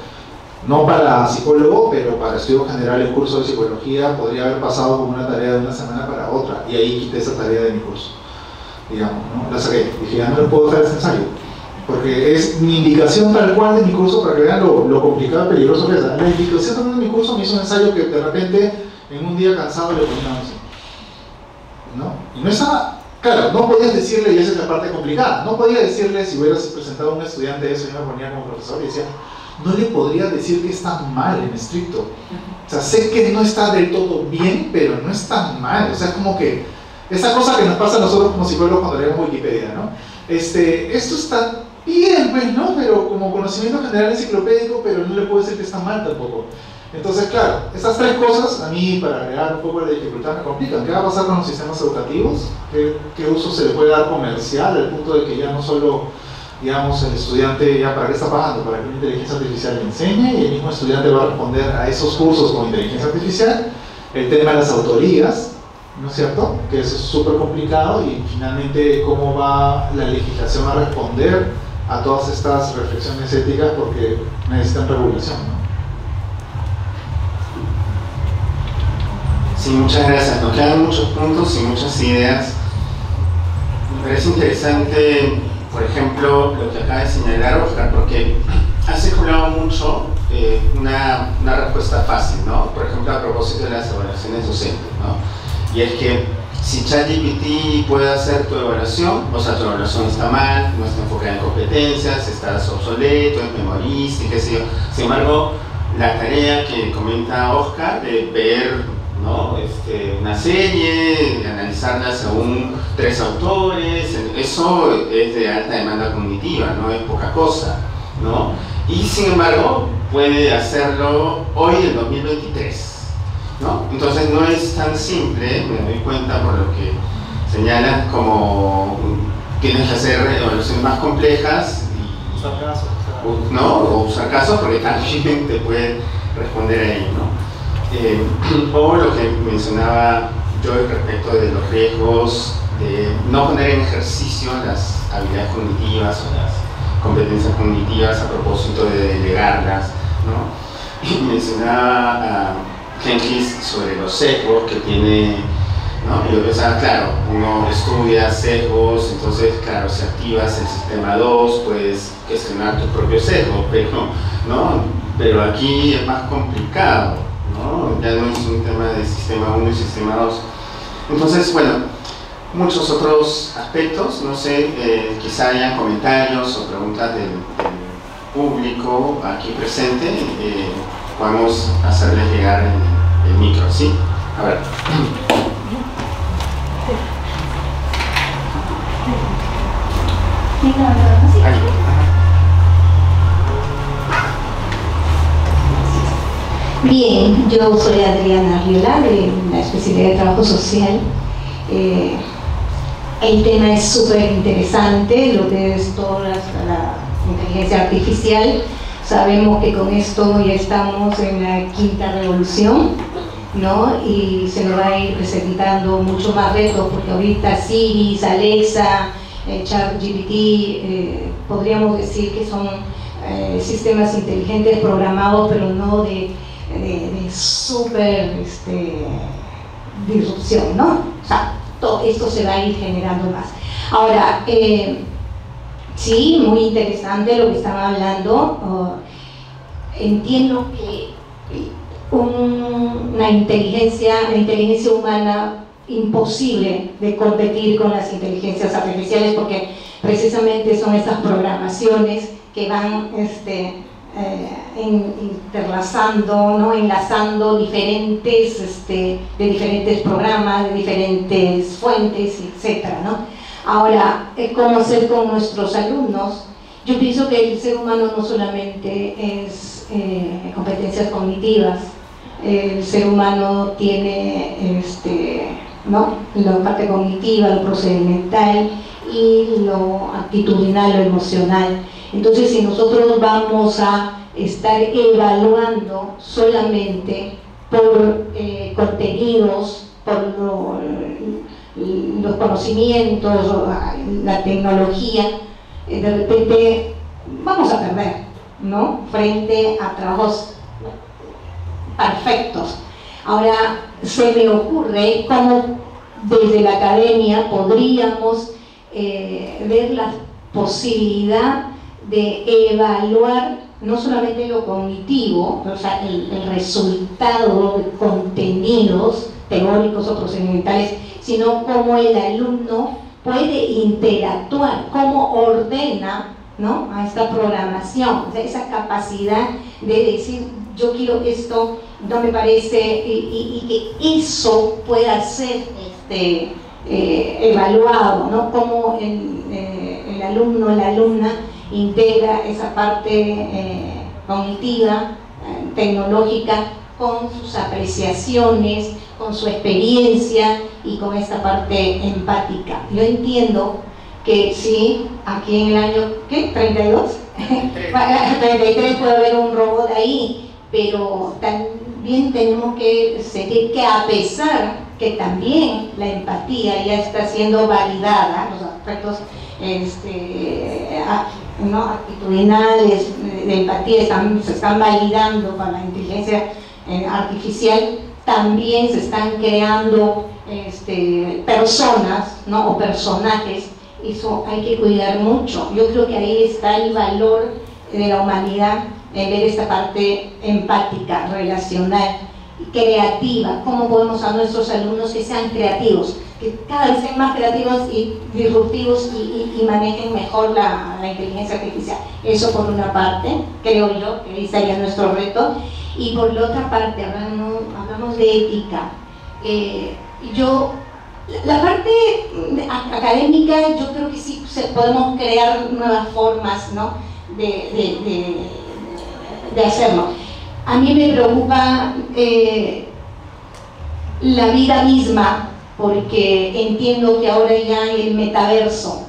D: No para psicólogo, pero para estudio general en curso de psicología podría haber pasado como una tarea de una semana para otra, y ahí quité esa tarea de mi curso, digamos, ¿no? La saqué, dije, ya no le puedo hacer ese ensayo, porque es mi indicación tal cual de mi curso para que vean lo complicado y peligroso que es. La indicación también de mi curso me hizo un ensayo que de repente en un día cansado le ponía así, ¿no? Y no estaba, claro, no podías decirle, y esa es la parte complicada, no podía decirle, si hubieras presentado a un estudiante eso y me ponía como profesor y decía, no le podría decir que está mal en estricto. O sea, sé que no está del todo bien, pero no está mal. O sea, es como que esa cosa que nos pasa a nosotros como psicólogos cuando leemos Wikipedia, ¿no? Esto está bien, pues, ¿no? Pero como conocimiento general enciclopédico, pero no le puedo decir que está mal tampoco. Entonces, claro, esas 3 cosas a mí, para agregar un poco de dificultad, me complican. ¿Qué va a pasar con los sistemas educativos? ¿Qué uso se le puede dar comercial al punto de que ya no solo, digamos, el estudiante, ya para qué está pagando? Para que una inteligencia artificial le enseñe, y el mismo estudiante va a responder a esos cursos con inteligencia artificial. El tema de las autorías, ¿no es cierto? Que eso es súper complicado, y finalmente cómo va la legislación a responder a todas estas reflexiones éticas, porque necesitan regulación, ¿no?
A: Sí, muchas gracias. Nos quedan muchos puntos y muchas ideas. Me parece interesante, por ejemplo, lo que acaba de señalar Oscar, porque has circulado mucho una respuesta fácil, ¿no? Por ejemplo, a propósito de las evaluaciones docentes, ¿no? Y es que si ChatGPT puede hacer tu evaluación, o sea, tu evaluación está mal, no está enfocada en competencias, estás obsoleto, es memorista y qué sé yo. Sin embargo, la tarea que comenta Oscar de ver, ¿no? Una serie, analizarla según 3 autores, eso es de alta demanda cognitiva, no es poca cosa, ¿no? Y sin embargo, puede hacerlo hoy en 2023, ¿no? Entonces no es tan simple, me doy cuenta por lo que señalas, como tienes que hacer evaluaciones más complejas y,
D: usar casos,
A: ¿no? O usar casos, porque también te puede responder ahí, ¿no? O lo que mencionaba yo respecto de los riesgos de no poner en ejercicio las habilidades cognitivas o las competencias cognitivas a propósito de delegarlas, ¿no? Y mencionaba a Genghis sobre los sesgos que tiene ¿no? O sea, claro, uno estudia sesgos, entonces, claro, si activas el sistema 2, puedes gestionar tu propio sesgo, pero aquí es más complicado, ¿no? Ya no es un tema de sistema 1 y sistema 2. Entonces, bueno, muchos otros aspectos, no sé, quizá hayan comentarios o preguntas del público aquí presente, podemos hacerles llegar el micro, ¿sí? A ver.
E: Bien, yo soy Adriana Arriola, de la especialidad de trabajo social. El tema es súper interesante, lo que es toda la inteligencia artificial. Sabemos que con esto ya estamos en la quinta revolución, ¿no? Y se nos va a ir presentando mucho más retos, porque ahorita Siri, Alexa, ChatGPT, podríamos decir que son sistemas inteligentes programados, pero no de súper disrupción, ¿no? O sea, todo esto se va a ir generando más. Ahora, sí, muy interesante lo que estaba hablando. Entiendo que la inteligencia humana imposible de competir con las inteligencias artificiales, porque precisamente son estas programaciones que van interlazando, ¿no? Enlazando diferentes, de diferentes programas, de diferentes fuentes, etcétera, ¿no? Ahora, ¿cómo hacer con nuestros alumnos? Yo pienso que el ser humano no solamente es competencias cognitivas, el ser humano tiene ¿no? la parte cognitiva, lo procedimental y lo actitudinal, lo emocional. Entonces, si nosotros vamos a estar evaluando solamente por contenidos, por los conocimientos, la tecnología, de repente vamos a perder, ¿no? Frente a trabajos perfectos. Ahora, se me ocurre cómo desde la academia podríamos ver la posibilidad de evaluar no solamente lo cognitivo, o sea, el resultado de contenidos teóricos o procedimentales, sino cómo el alumno puede interactuar, cómo ordena, ¿no? A esta programación, o sea, esa capacidad de decir, yo quiero esto, no me parece, y que eso pueda ser evaluado, ¿no? Cómo el alumno, la alumna integra esa parte cognitiva, tecnológica, con sus apreciaciones, con su experiencia y con esta parte empática. Yo entiendo que sí, aquí en el año, ¿qué? ¿32? 33 puede haber un robot ahí, pero también tenemos que seguir que, a pesar que también la empatía ya está siendo validada, los aspectos ¿no? actitudinales de empatía se están validando para la inteligencia artificial, también se están creando personas, ¿no? o personajes. Eso hay que cuidar mucho. Yo creo que ahí está el valor de la humanidad, en ver esta parte empática, relacional, creativa. ¿Cómo podemos a nuestros alumnos que sean creativos, que cada vez sean más creativos y disruptivos y manejen mejor la inteligencia artificial? Eso por una parte, creo yo, que ahí estaría nuestro reto. Y por la otra parte, hablamos de ética. La parte académica, yo creo que sí podemos crear nuevas formas, ¿no? de hacerlo. A mí me preocupa la vida misma, porque entiendo que ahora ya hay el metaverso,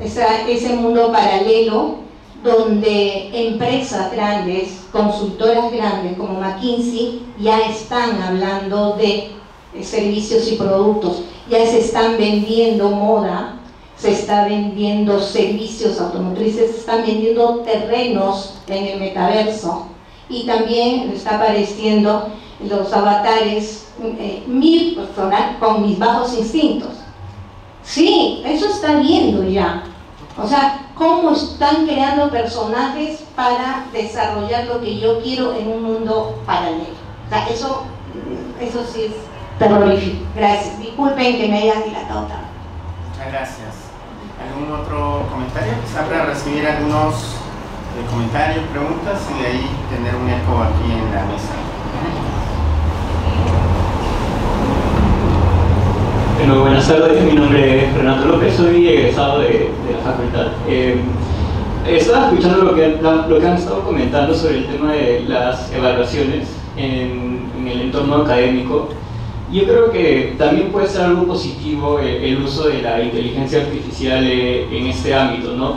E: ese mundo paralelo donde empresas grandes, consultoras grandes como McKinsey ya están hablando de servicios y productos, ya se están vendiendo moda, se está vendiendo servicios automotrices, se están vendiendo terrenos en el metaverso, y también está apareciendo los avatares mi persona con mis bajos instintos. Sí, eso está viendo ya. O sea, cómo están creando personajes para desarrollar lo que yo quiero en un mundo paralelo. O sea, eso sí es terrorífico. Gracias. Disculpen que me haya dilatado tanto.
A: Muchas gracias. ¿Algún otro comentario? Quizá para recibir algunos comentarios, preguntas y de ahí tener un eco aquí en la mesa.
F: Bueno, buenas tardes, mi nombre es Renato López, soy egresado de la facultad. Estaba escuchando lo que han estado comentando sobre el tema de las evaluaciones en el entorno académico. Yo creo que también puede ser algo positivo el uso de la inteligencia artificial en este ámbito, ¿no?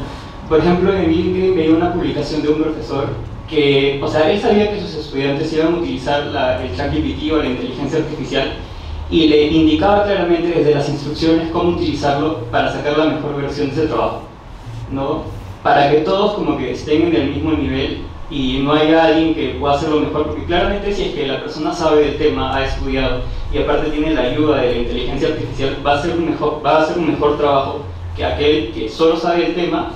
F: Por ejemplo, en LinkedIn veía una publicación de un profesor que, o sea, él sabía que sus estudiantes iban a utilizar el ChatGPT o la inteligencia artificial y le indicaba claramente desde las instrucciones cómo utilizarlo para sacar la mejor versión de ese trabajo, ¿no? Para que todos como que estén en el mismo nivel y no haya alguien que pueda hacerlo mejor, porque claramente si es que la persona sabe del tema, ha estudiado y aparte tiene la ayuda de la inteligencia artificial, va a hacer un mejor trabajo que aquel que solo sabe el tema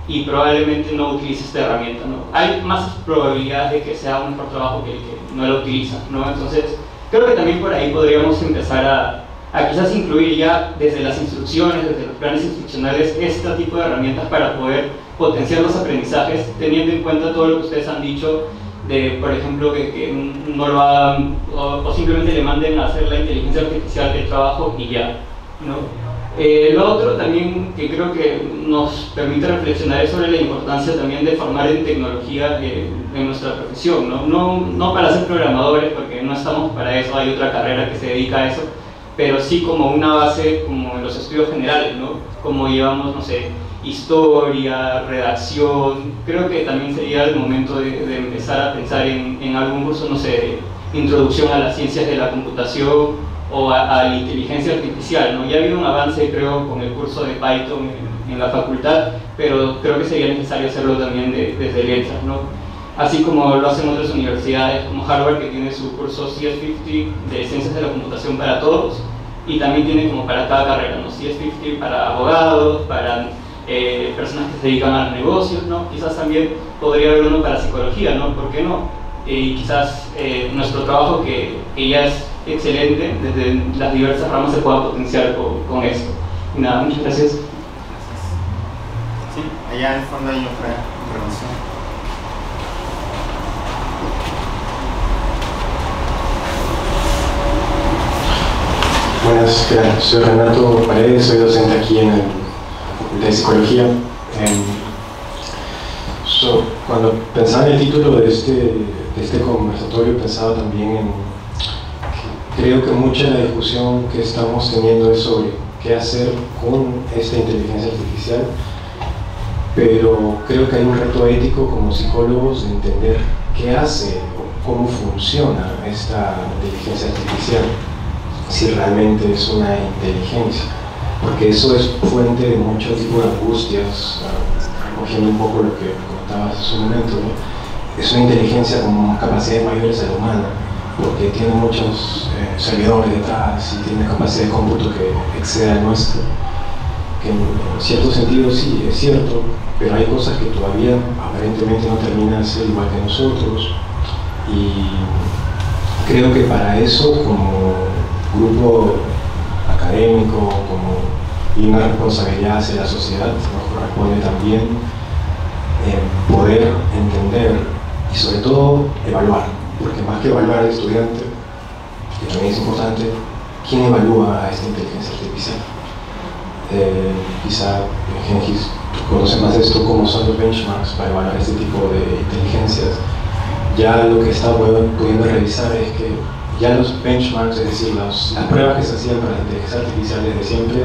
F: y probablemente no utilice esta herramienta, ¿no? Hay más probabilidades de que sea un mejor trabajo que el que no la utiliza, ¿no? Entonces, creo que también por ahí podríamos empezar a quizás incluir ya desde las instrucciones, desde los planes instruccionales, este tipo de herramientas para poder potenciar los aprendizajes, teniendo en cuenta todo lo que ustedes han dicho, de, por ejemplo, que no lo hagan o simplemente le manden a hacer la inteligencia artificial el trabajo y ya, ¿no? Lo otro también que creo que nos permite reflexionar es sobre la importancia también de formar en tecnología en nuestra profesión, ¿no? No para ser programadores, porque no estamos para eso, hay otra carrera que se dedica a eso, pero sí como una base, como en los estudios generales, ¿no? Como llevamos, no sé, historia, redacción. Creo que también sería el momento de empezar a pensar en algún curso, no sé, introducción a las ciencias de la computación o a la inteligencia artificial, ¿no? Ya ha habido un avance, creo, con el curso de Python en la facultad, pero creo que sería necesario hacerlo también desde letras, ¿no? Así como lo hacen otras universidades como Harvard, que tiene su curso CS50 de ciencias de la computación para todos, y también tiene como para cada carrera, ¿no? CS50 para abogados, para personas que se dedican a los negocios, ¿no? Quizás también podría haber uno para psicología, ¿no? ¿Por qué no? Y quizás nuestro trabajo, que ya es excelente, desde las diversas ramas se pueda potenciar con esto. Y nada, muchas gracias.
A: Gracias. Sí, allá en el fondo hay otra intervención.
G: Buenas, soy Renato Paredes, soy docente aquí en la Facultad de Psicología. Cuando pensaba en el título de este conversatorio, pensaba también en que creo que mucha de la discusión que estamos teniendo es sobre qué hacer con esta inteligencia artificial, pero creo que hay un reto ético como psicólogos de entender qué hace o cómo funciona esta inteligencia artificial, si realmente es una inteligencia, porque eso es fuente de mucho tipo de angustias, recogiendo un poco lo que comentabas hace un momento, ¿no? Es una inteligencia con capacidades mayores a la humana, porque tiene muchos servidores detrás y tiene capacidad de cómputo que excede al nuestro, que en cierto sentido sí, es cierto, pero hay cosas que todavía aparentemente no terminan de ser igual que nosotros, y creo que para eso, como grupo académico, y una responsabilidad hacia la sociedad, nos corresponde también poder entender y sobre todo evaluar, porque más que evaluar al estudiante, que también es importante, ¿quién evalúa a esta inteligencia artificial? Quizá Gengis, tú conoces más de esto, cómo son los benchmarks para evaluar este tipo de inteligencias. Ya lo que está pudiendo revisar es que ya los benchmarks, es decir, las pruebas que se hacían para la inteligencia artificial desde siempre,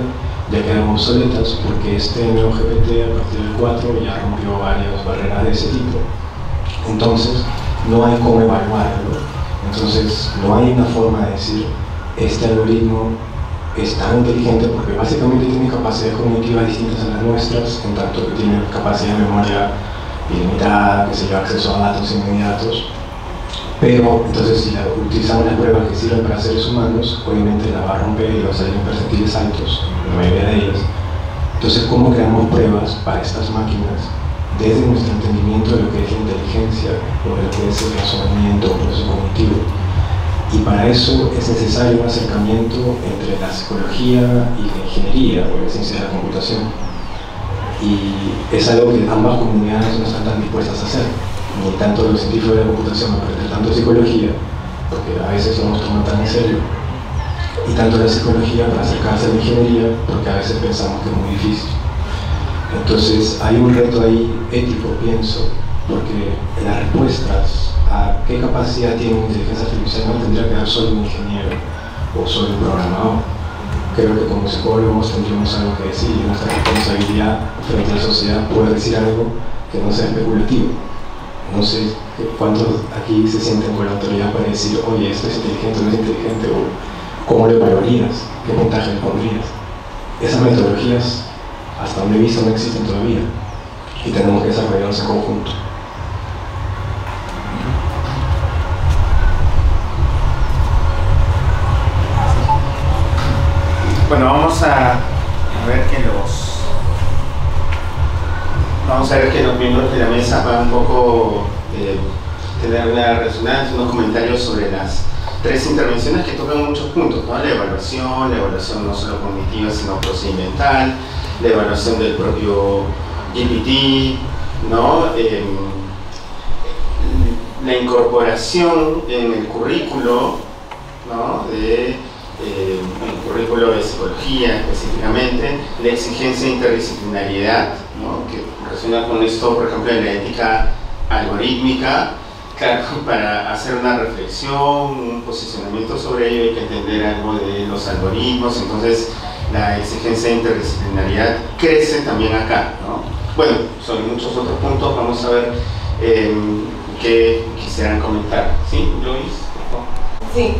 G: ya quedaron obsoletas porque este nuevo GPT a partir del 4 ya rompió varias barreras de ese tipo. Entonces, no hay cómo evaluarlo. Entonces, no hay una forma de decir, este algoritmo es tan inteligente porque básicamente tiene capacidades cognitivas distintas a las nuestras, en tanto que tiene capacidad de memoria ilimitada, que se lleva acceso a datos inmediatos. Pero entonces si utilizamos las pruebas que sirven para seres humanos, obviamente la va a romper y va a salir en percentiles altos, la mayoría de ellas. Entonces, ¿cómo creamos pruebas para estas máquinas desde nuestro entendimiento de lo que es la inteligencia o de lo que es el razonamiento o proceso cognitivo? Y para eso es necesario un acercamiento entre la psicología y la ingeniería o la ciencia de la computación. Y es algo que ambas comunidades no están tan dispuestas a hacer. Ni tanto los científicos de la computación aprender tanto psicología, porque a veces no nos toman tan en serio, y tanto la psicología para acercarse a la ingeniería, porque a veces pensamos que es muy difícil. Entonces hay un reto ahí ético, pienso, porque las respuestas a qué capacidad tiene una inteligencia artificial no tendría que dar solo un ingeniero o solo un programador. Creo que como psicólogos tendríamos algo que decir, y nuestra responsabilidad frente a la sociedad poder decir algo que no sea especulativo. No sé cuántos aquí se sienten con la autoridad para decir, oye, esto es inteligente o no es inteligente, o cómo lo valorarías, qué puntaje le pondrías. Esas metodologías, hasta donde he visto, no existen todavía y tenemos que desarrollarlos en conjunto.
A: Bueno, vamos a ver que los miembros de la mesa puedan un poco tener una resonancia, unos comentarios sobre las tres intervenciones que tocan muchos puntos, ¿no? La evaluación no solo cognitiva sino procedimental, la evaluación del propio GPT, ¿no? La incorporación en el currículo, ¿no? El currículo de psicología específicamente, la exigencia de interdisciplinariedad, ¿no? Que resuena con esto, por ejemplo, en la ética algorítmica. Claro, para hacer una reflexión, un posicionamiento sobre ello hay que entender algo de los algoritmos, entonces la exigencia de interdisciplinariedad crece también acá, ¿no? Bueno, sobre muchos otros puntos vamos a ver qué quisieran comentar. ¿Sí, Luis?
B: Sí,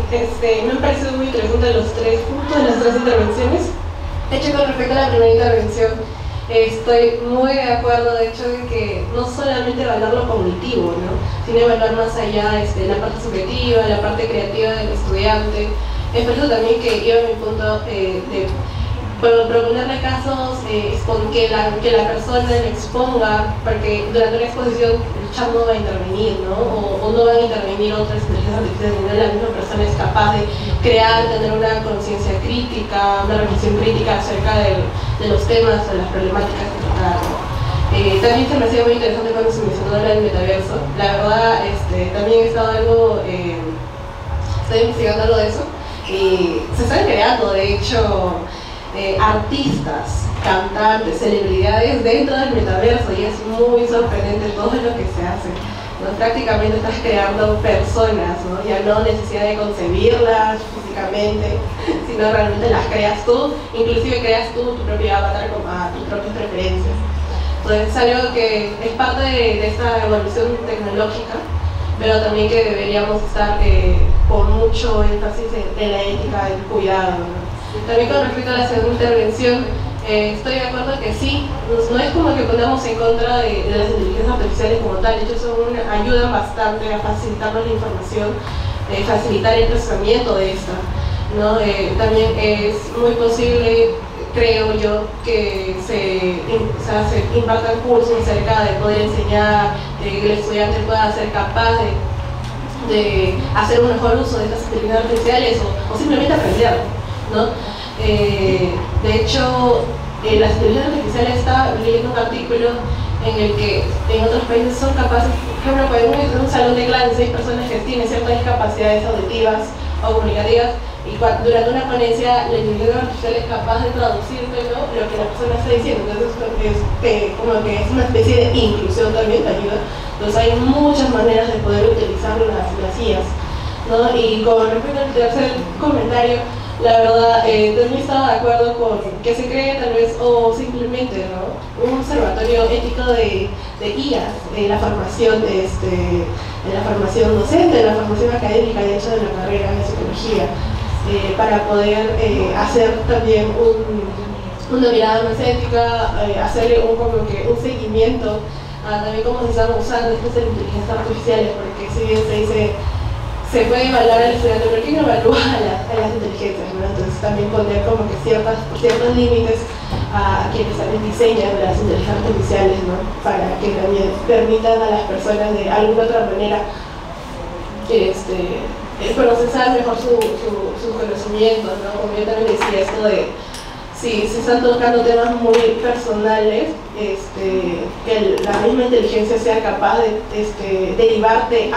B: me han parecido muy interesantes los tres puntos de las tres intervenciones. De hecho, con respecto a la primera intervención, estoy muy de acuerdo, de hecho, de que no solamente evaluar lo cognitivo, ¿no? Sino evaluar más allá la parte subjetiva, la parte creativa del estudiante. Es por eso también que yo en mi punto de proponerle casos, que la persona le exponga, porque durante una exposición el chat no va a intervenir, ¿no? O no van a intervenir otras inteligencias artificiales, sino la misma persona es capaz de crear, tener una conciencia crítica, una reflexión crítica acerca de los temas o las problemáticas que trataron. También se me hacía muy interesante cuando se mencionó el metaverso. La verdad, también he estado estoy investigando algo de eso, y se están creando, de hecho, artistas, cantantes, celebridades dentro del metaverso, y es muy sorprendente todo lo que se hace, ¿no? Prácticamente estás creando personas, ¿no? Ya no necesidad de concebirlas físicamente, sino realmente las creas tú, inclusive creas tú tu propio avatar a tus propias preferencias. Entonces es algo que es parte de esta evolución tecnológica, pero también que deberíamos estar con mucho énfasis en la ética del cuidado, ¿no? También con respecto a la segunda intervención, estoy de acuerdo que sí, no es como que pongamos en contra de las inteligencias artificiales como tal, de hecho ayudan bastante a facilitarnos la información, facilitar el procesamiento de esta, ¿no? También es muy posible, creo yo, que se impartan cursos acerca de poder enseñar, que el estudiante pueda ser capaz de hacer un mejor uso de estas inteligencias artificiales o simplemente aprender, ¿no? De hecho, las inteligencias artificiales, estaba leyendo un artículo en el que en otros países son capaces, por ejemplo, en un salón de clases hay personas que tienen ciertas discapacidades auditivas o comunicativas, y durante una ponencia la inteligencia artificial es capaz de traducirte, ¿no?, lo que la persona está diciendo. Entonces como que es una especie de inclusión también, te ayuda. Entonces hay muchas maneras de poder utilizar las IAs, ¿no? Y con respecto al tercer comentario, la verdad, también estaba de acuerdo con que se cree tal vez, o simplemente, ¿no?, un observatorio ético de IAs en la formación docente, en la formación académica, de hecho, de la carrera de psicología, para poder hacer también una mirada más ética, hacerle un seguimiento a también cómo se están usando estas inteligencias artificiales, porque si bien se dice se puede evaluar al estudiante, pero ¿quién evalúa a las inteligencias, ¿no? Entonces también poner como que ciertos límites a quienes también diseñan las inteligencias artificiales, ¿no? Para que también permitan a las personas de alguna otra manera procesar mejor sus conocimientos, ¿no? Como yo también decía, esto de si se están tocando temas muy personales, que la misma inteligencia sea capaz de derivarte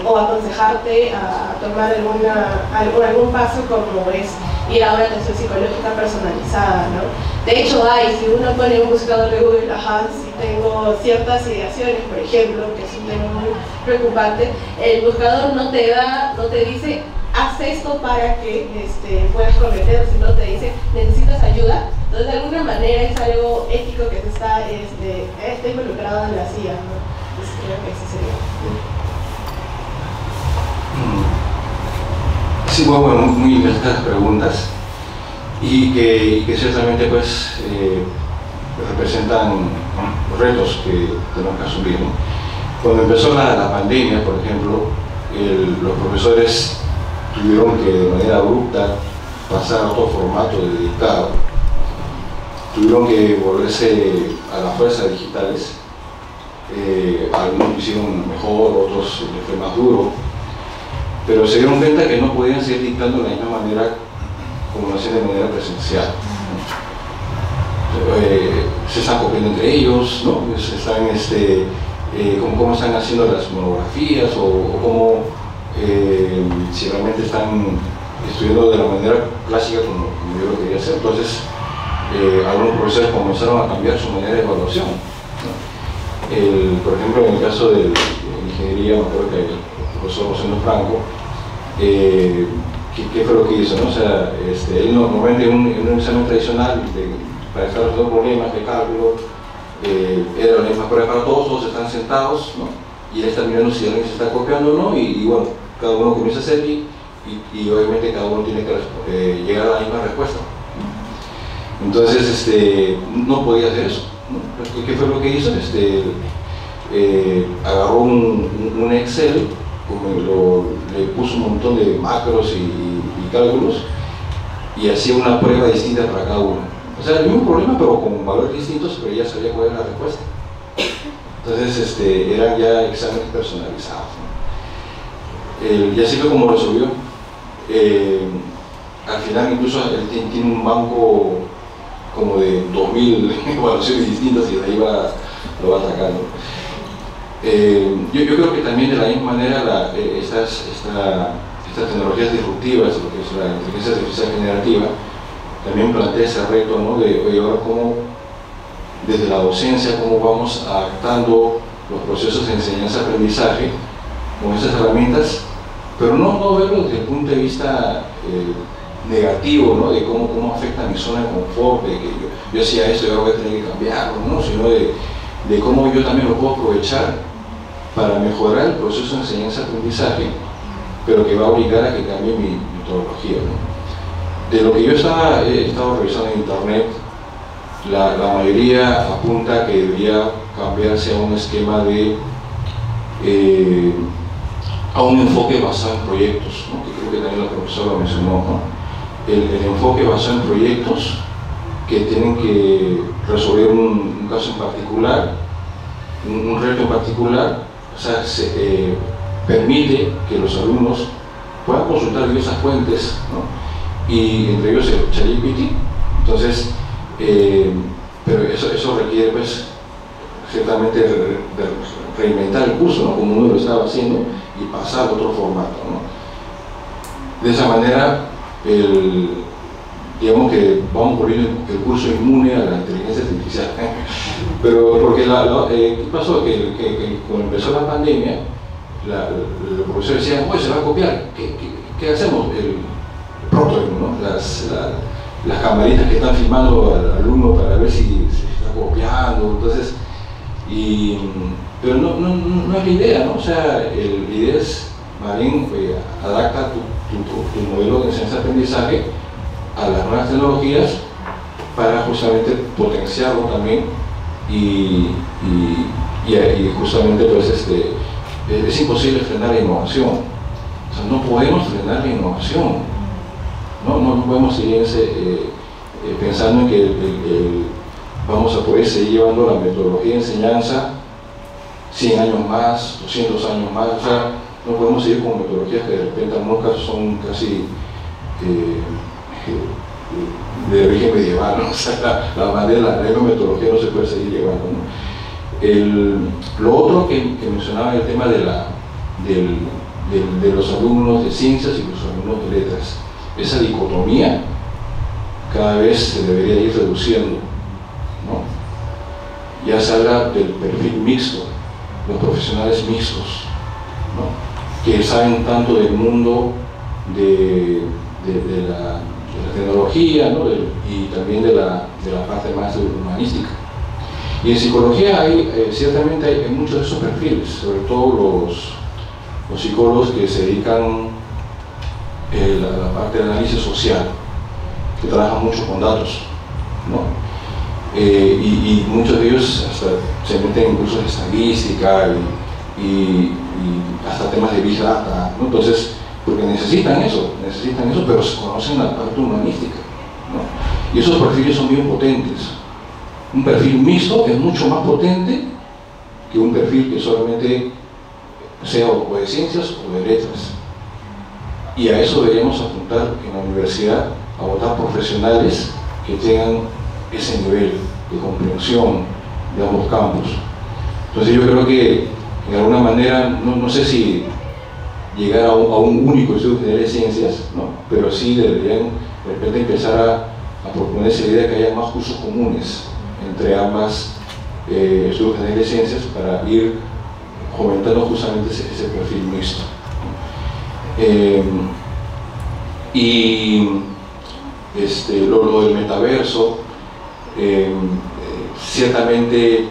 B: o aconsejarte a tomar algún paso, como es ir a una atención psicológica personalizada, ¿no? De hecho si uno pone un buscador de Google, si tengo ciertas ideaciones, por ejemplo, que es un tema muy preocupante, el buscador no te dice haz esto para que puedas corregir, sino te dice necesitas ayuda. Entonces de alguna manera es algo ético que está involucrado en la CIA, ¿no? Entonces creo que eso sería.
C: Sí, bueno, muy interesantes las preguntas y que ciertamente pues representan retos que tenemos que asumir, ¿no? Cuando empezó la pandemia, por ejemplo, los profesores tuvieron que de manera abrupta pasar a otro formato de dictado, tuvieron que volverse a la fuerza digitales, algunos lo hicieron mejor, otros les fue más duro, pero se dieron cuenta que no podían seguir dictando de la misma manera como lo hacían de manera presencial. Se están copiando entre ellos, ¿no? Se están, cómo están haciendo las monografías o cómo, si realmente están estudiando de la manera clásica como yo lo quería hacer. Entonces, algunos profesores comenzaron a cambiar su manera de evaluación, ¿no? Por ejemplo, en el caso de ingeniería, me acuerdo que el profesor José Franco, ¿qué fue lo que hizo, ¿no? O sea, él normalmente en un examen tradicional para estar resolviendo problemas de cálculo, era la misma prueba para todos están sentados, ¿no? Y él está mirando si alguien se está copiando o no, y bueno, cada uno comienza a hacer y obviamente cada uno tiene que llegar a la misma respuesta. Entonces, no podía hacer eso, ¿no? ¿Qué fue lo que hizo? Agarró un Excel, le puso un montón de macros y cálculos y hacía una prueba distinta para cada uno. O sea, el mismo problema pero con valores distintos, pero ya sabía cuál era la respuesta. Entonces eran ya exámenes personalizados, ¿no? Y así fue como resolvió. Al final incluso él tiene un banco como de 2000 evaluaciones distintas y de ahí lo va sacando. Yo creo que también de la misma manera estas tecnologías disruptivas, lo que es la inteligencia artificial generativa, también plantea ese reto, ¿no? De oye, ahora cómo desde la docencia, cómo vamos adaptando los procesos de enseñanza-aprendizaje con esas herramientas, pero no verlo desde el punto de vista negativo, ¿no? De cómo afecta mi zona de confort, de que yo hacía esto y ahora voy a tener que cambiarlo, ¿no? Sino de cómo yo también lo puedo aprovechar para mejorar el proceso de enseñanza-aprendizaje, pero que va a obligar a que cambie mi metodología, ¿no? De lo que yo he estado revisando en internet, la mayoría apunta que debería cambiarse a un esquema a un enfoque basado en proyectos, ¿no? Que creo que también la profesora lo mencionó, ¿no? El enfoque basado en proyectos que tienen que resolver un caso en particular, un reto en particular, o sea, permite que los alumnos puedan consultar diversas fuentes, ¿no? Y entre ellos el ChatGPT. Entonces, pero eso requiere pues ciertamente reinventar el curso, ¿no? Como uno lo estaba haciendo, y pasar a otro formato, ¿no? De esa manera, digamos que vamos poniendo el curso inmune a la inteligencia artificial. Pero porque ¿qué pasó? Que cuando empezó la pandemia, los profesores decían, oye, se va a copiar, ¿qué hacemos? El prototipo, ¿no? Las camaritas que están filmando al alumno para ver si se está copiando, entonces, pero no es la idea, ¿no? O sea, la idea es, más bien, adapta tu modelo de enseñanza-aprendizaje a las nuevas tecnologías para justamente potenciarlo también y justamente pues es imposible frenar la innovación. sea, no podemos frenar la innovación. No podemos seguir pensando en que vamos a poder seguir llevando la metodología de enseñanza 100 años más, 200 años más. O sea, no podemos seguir con metodologías que de repente en algunos casos son casi de origen medieval, ¿no? O sea, la misma metodología no se puede seguir llevando, ¿no? Lo otro que mencionaba, el tema de los alumnos de ciencias y los alumnos de letras, esa dicotomía cada vez se debería ir reduciendo, ¿no? Ya se habla del perfil mixto, los profesionales mixtos, ¿no? Que saben tanto del mundo de la tecnología, ¿no? Y también de la parte más humanística. Y en psicología ciertamente hay muchos de esos perfiles, sobre todo los psicólogos que se dedican a la parte de análisis social, que trabajan mucho con datos, ¿no? Y muchos de ellos hasta se meten en cursos de estadística y hasta temas de Big Data, ¿no? Entonces, porque necesitan eso, pero se conocen la parte humanística, ¿no? Y esos perfiles son bien potentes. Un perfil mixto es mucho más potente que un perfil que solamente sea o de ciencias o de letras. Y a eso deberíamos apuntar en la universidad, a votar profesionales que tengan ese nivel de comprensión de ambos campos. Entonces yo creo que de alguna manera, no sé si llegar a un único estudio general de ciencias, ¿no? Pero sí deberían de repente empezar a proponerse la idea de que haya más cursos comunes entre ambas estudios generales de ciencias para ir fomentando justamente ese perfil mixto. Y lo del metaverso, ciertamente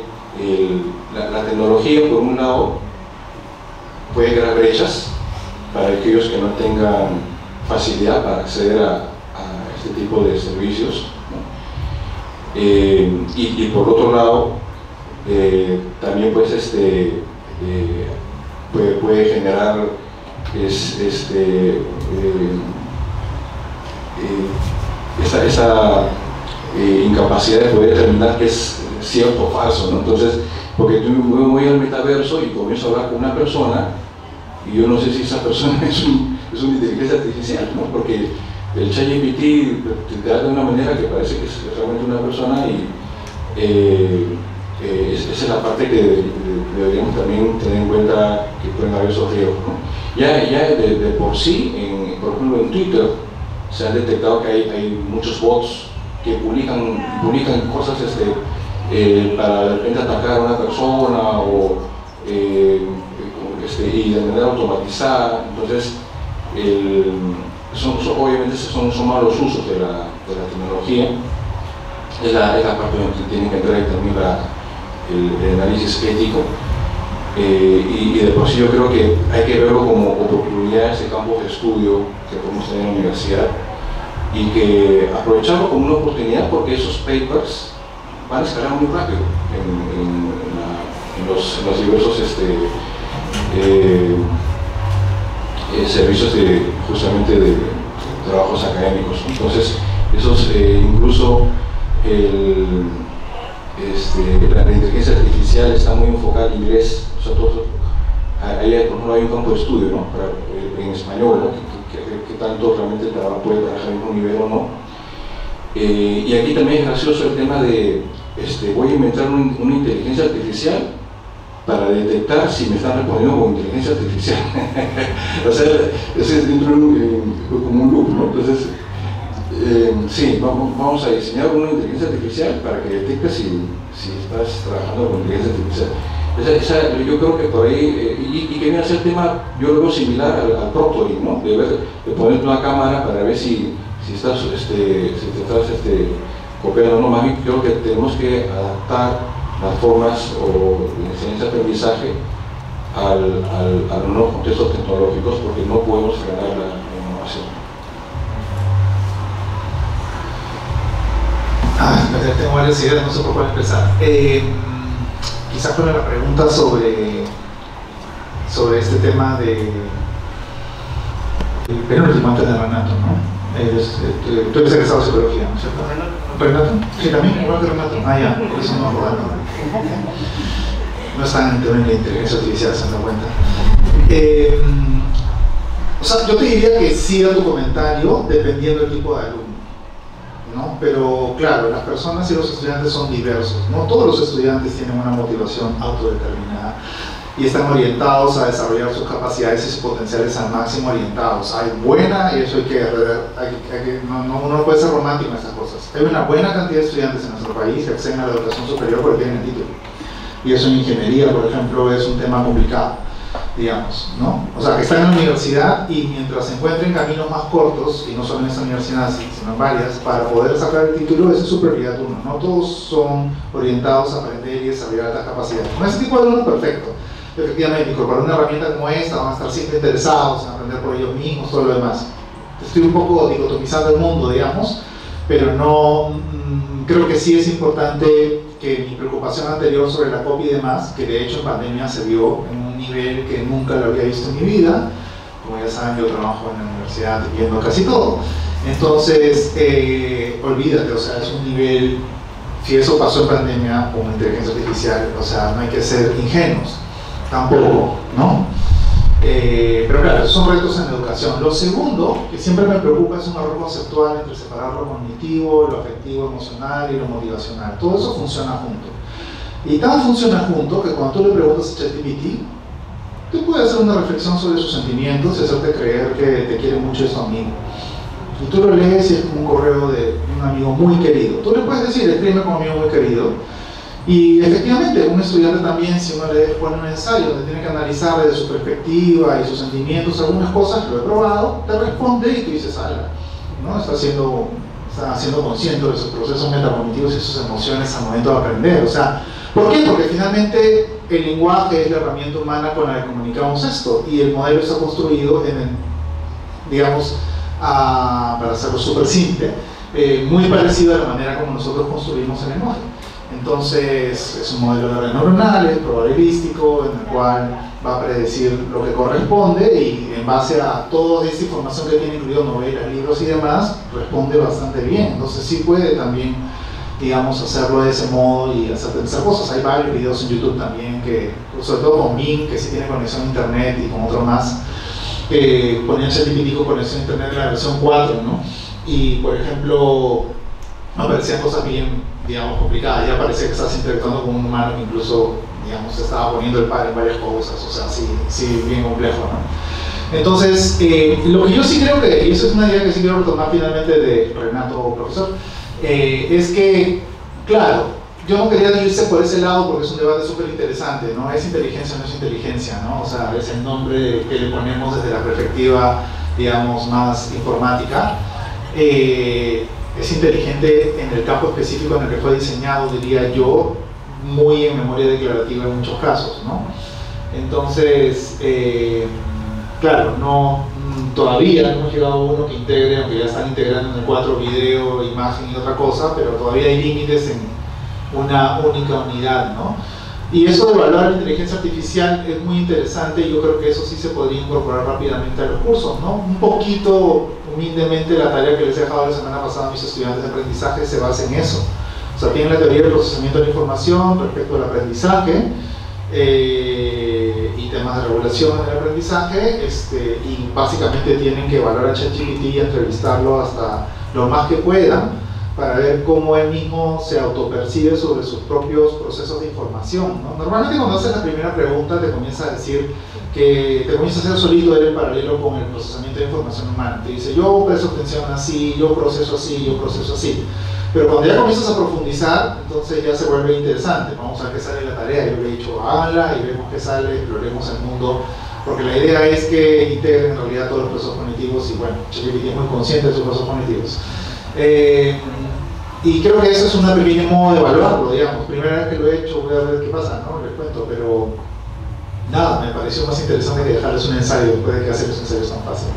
C: la tecnología por un lado puede crear brechas para aquellos que no tengan facilidad para acceder a este tipo de servicios, ¿no? Y por otro lado también pues puede generar esa incapacidad de poder determinar qué es cierto o falso, ¿no? Entonces, porque yo me voy al metaverso y comienzo a hablar con una persona y yo no sé si esa persona es una inteligencia artificial, ¿no? Porque el ChatGPT te da de una manera que parece que es realmente una persona y esa es la parte que deberíamos también tener en cuenta, que pueden haber esos riesgos, ¿no? Ya de por sí, por ejemplo en Twitter, se han detectado que hay muchos bots que publican cosas para de repente atacar a una persona y de manera automatizada. Entonces, obviamente son malos usos de la tecnología. Es la parte donde tiene que entrar también el análisis ético. Y de por sí yo creo que hay que verlo como oportunidades de campos de estudio que podemos tener en la universidad y que aprovecharlo como una oportunidad, porque esos papers van a escalar muy rápido en los diversos servicios justamente de trabajos académicos. Entonces, esos incluso la inteligencia artificial está muy enfocada en inglés. O sea, ahí por ejemplo hay un campo de estudio, ¿no? En español, ¿no? que tanto realmente puede trabajar al mismo nivel o no. Y aquí también es gracioso el tema de voy a inventar una inteligencia artificial para detectar si me están respondiendo con inteligencia artificial. O sea, ese es dentro como un loop, ¿no? Entonces, sí, vamos a diseñar una inteligencia artificial para que detecte si estás trabajando con inteligencia artificial. Yo creo que por ahí, y que viene a ser el tema, yo lo veo similar al proctoring, ¿no? De poner una cámara para ver si estás, te estás copiando, ¿no? Más bien creo que tenemos que adaptar las formas o la enseñanza-aprendizaje a los nuevos contextos tecnológicos, porque no podemos frenar la innovación.
D: Tengo varias ideas, no sé por cuál empezar. Quizás con la pregunta sobre este tema penúltimo antes de Renato, ¿no? Tú eres egresado de psicología, ¿no es cierto? ¿Renato? Sí, también, igual que Renato. Ah, ya, por eso no me acuerdo. No están en la inteligencia artificial, se dan cuenta. O sea, yo te diría que siga tu comentario dependiendo del tipo de alumno, ¿no? Pero claro, las personas y los estudiantes son diversos, no todos los estudiantes tienen una motivación autodeterminada y están orientados a desarrollar sus capacidades y sus potenciales al máximo orientados. Hay buena, y eso hay que uno no puede ser romántico en estas cosas, hay una buena cantidad de estudiantes en nuestro país que acceden a la educación superior porque tienen el título, y eso en ingeniería, por ejemplo, es un tema complicado, digamos, ¿no? O sea, que están en la universidad y mientras se encuentren caminos más cortos, y no solo en esta universidad, sino en varias, para poder sacar el título, esa es su prioridad uno. No todos son orientados a aprender y desarrollar altas capacidades. Con ese tipo de alumnos, perfecto. Efectivamente, incorporar una herramienta como esta, van a estar siempre interesados en aprender por ellos mismos, todo lo demás. Estoy un poco dicotomizando el mundo, digamos, pero no, creo que sí es importante que mi preocupación anterior sobre la copia y demás, que de hecho en pandemia se vio en un nivel que nunca lo había visto en mi vida. Como ya saben, yo trabajo en la universidad viendo casi todo. Entonces, olvídate, o sea, es un nivel, si eso pasó en pandemia con inteligencia artificial, o sea, no hay que ser ingenuos, tampoco, ¿no? Pero claro, son retos en la educación. Lo segundo, que siempre me preocupa, es un error conceptual entre separar lo cognitivo, lo afectivo, emocional y lo motivacional. Todo eso funciona junto. Y tan funciona junto que cuando tú le preguntas a ChatGPT, tú puedes hacer una reflexión sobre sus sentimientos y hacerte creer que te quiere mucho su amigo. Y tú lo lees y es como un correo de un amigo muy querido. Tú le puedes decir, escríbeme como amigo muy querido. Y efectivamente, un estudiante también, si uno le pone un ensayo donde tiene que analizar desde su perspectiva y sus sentimientos algunas cosas, lo he probado, te responde y tú dices, ala, ¿no? Está siendo consciente de sus procesos metacognitivos y sus emociones al momento de aprender. O sea, ¿por qué? Porque finalmente el lenguaje es la herramienta humana con la que comunicamos esto, y el modelo está construido en el, digamos, para hacerlo súper simple, muy parecido a la manera como nosotros construimos el lenguaje. Entonces es un modelo de redes neuronales, probabilístico, en el cual va a predecir lo que corresponde y en base a toda esta información que tiene incluido novelas, libros y demás, responde bastante bien. Entonces sí puede también, digamos, hacerlo de ese modo y hacer pensar cosas. Hay varios videos en YouTube también, que, sobre todo con Ming, que sí tiene conexión a internet, y con otro más, ponían ChatGPT con conexión a internet en la versión 4, ¿no? Y por ejemplo, aparecían cosas bien, digamos, complicadas. Ya parecía que estás interactuando con un humano que incluso, digamos, se estaba poniendo el par en varias cosas. O sea, sí, bien complejo, ¿no? Entonces, lo que yo sí creo que, y eso es una idea que sí quiero retomar finalmente de Renato, profesor, es que, claro, yo no quería irse por ese lado porque es un debate súper interesante, ¿no? ¿Es inteligencia o no es inteligencia, no? O sea, es el nombre que le ponemos desde la perspectiva, digamos, más informática. Es inteligente en el campo específico en el que fue diseñado, diría yo, muy en memoria declarativa en muchos casos, ¿no? Entonces, claro, todavía no hemos llegado a uno que integre, aunque ya están integrando en el 4 video, imagen y otra cosa, pero todavía hay límites en una única unidad, ¿no? Y eso de evaluar la inteligencia artificial es muy interesante, y yo creo que eso sí se podría incorporar rápidamente a los cursos, ¿no? Un poquito, humildemente, la tarea que les he dejado la semana pasada a mis estudiantes de aprendizaje se basa en eso. O sea, tienen la teoría del procesamiento de la información respecto al aprendizaje, y temas de regulación del aprendizaje, y básicamente tienen que evaluar a ChatGPT y entrevistarlo hasta lo más que puedan, para ver cómo él mismo se autopercibe sobre sus propios procesos de información, ¿no? Normalmente cuando haces la primera pregunta te comienza a decir que te comienza a hacer solito él en paralelo con el procesamiento de información humana. Te dice, yo presto atención así, yo proceso así, yo proceso así. Pero cuando ya comienzas a profundizar, entonces ya se vuelve interesante. Vamos a ver qué sale en la tarea. Yo le he dicho, háganla y vemos qué sale, exploremos el mundo. Porque la idea es que integren en realidad todos los procesos cognitivos, y bueno, ChatGPT es muy consciente de sus procesos cognitivos. Y creo que eso es un pequeño modo de evaluarlo, digamos. Primera vez que lo he hecho, voy a ver qué pasa, ¿no? Les cuento, pero nada, me pareció más interesante que dejarles un ensayo después de que hacer los ensayos tan fácil.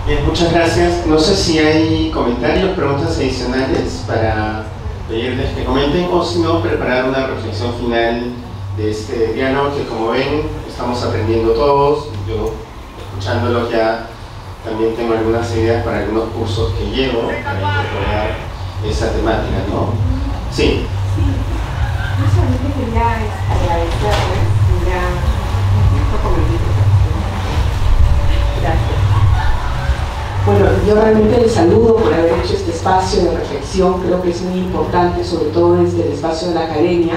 A: Bien, muchas gracias. No sé si hay comentarios, preguntas adicionales para pedirles que comenten, o si no, preparar una reflexión final de este diálogo que, como ven, estamos aprendiendo todos. Yo, escuchándolo, ya también tengo algunas ideas para algunos cursos que llevo para incorporar esa temática, ¿no? Sí.
H: Yo solamente quería agradecerles, ya un momentito. Gracias. Bueno, yo realmente les saludo por haber hecho este espacio de reflexión. Creo que es muy importante, sobre todo desde el espacio de la academia,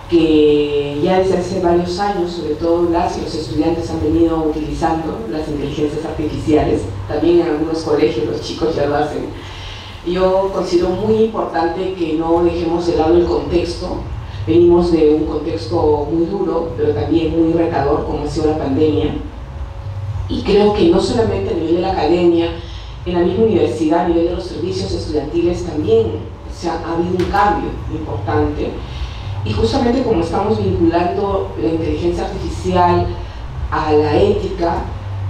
H: que ya desde hace varios años, sobre todo las y los estudiantes han venido utilizando las inteligencias artificiales. También en algunos colegios los chicos ya lo hacen. Yo considero muy importante que no dejemos de lado el contexto. Venimos de un contexto muy duro, pero también muy retador, como ha sido la pandemia. Y creo que no solamente a nivel de la academia, en la misma universidad, a nivel de los servicios estudiantiles también ha habido un cambio importante. Y justamente como estamos vinculando la inteligencia artificial a la ética,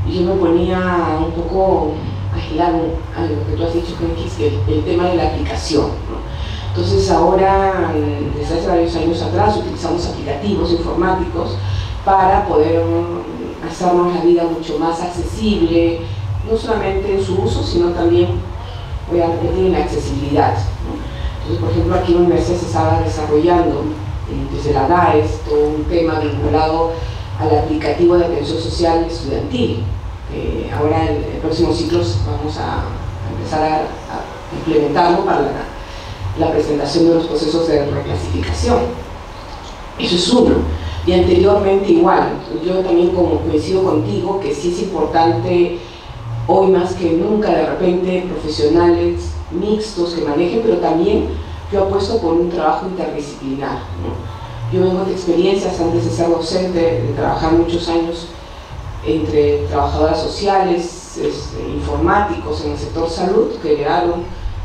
H: yo me ponía un poco a girar a lo que tú has dicho, que el tema de la aplicación, ¿no? Entonces ahora, desde hace varios años atrás, utilizamos aplicativos informáticos para poder hacernos la vida mucho más accesible, no solamente en su uso, sino también, voy a repetir, en la accesibilidad, ¿no? Entonces, por ejemplo, aquí en la universidad se estaba desarrollando desde la DAES todo un tema vinculado al aplicativo de atención social estudiantil. Ahora en el próximo ciclo vamos a empezar a implementarlo para la presentación de los procesos de reclasificación. Eso es uno. Y anteriormente igual, yo también como coincido contigo que sí es importante hoy más que nunca de repente profesionales mixtos que manejen, pero también yo apuesto por un trabajo interdisciplinar, ¿no? Yo vengo de experiencias antes de ser docente, de trabajar muchos años entre trabajadoras sociales, informáticos en el sector salud, que crearon,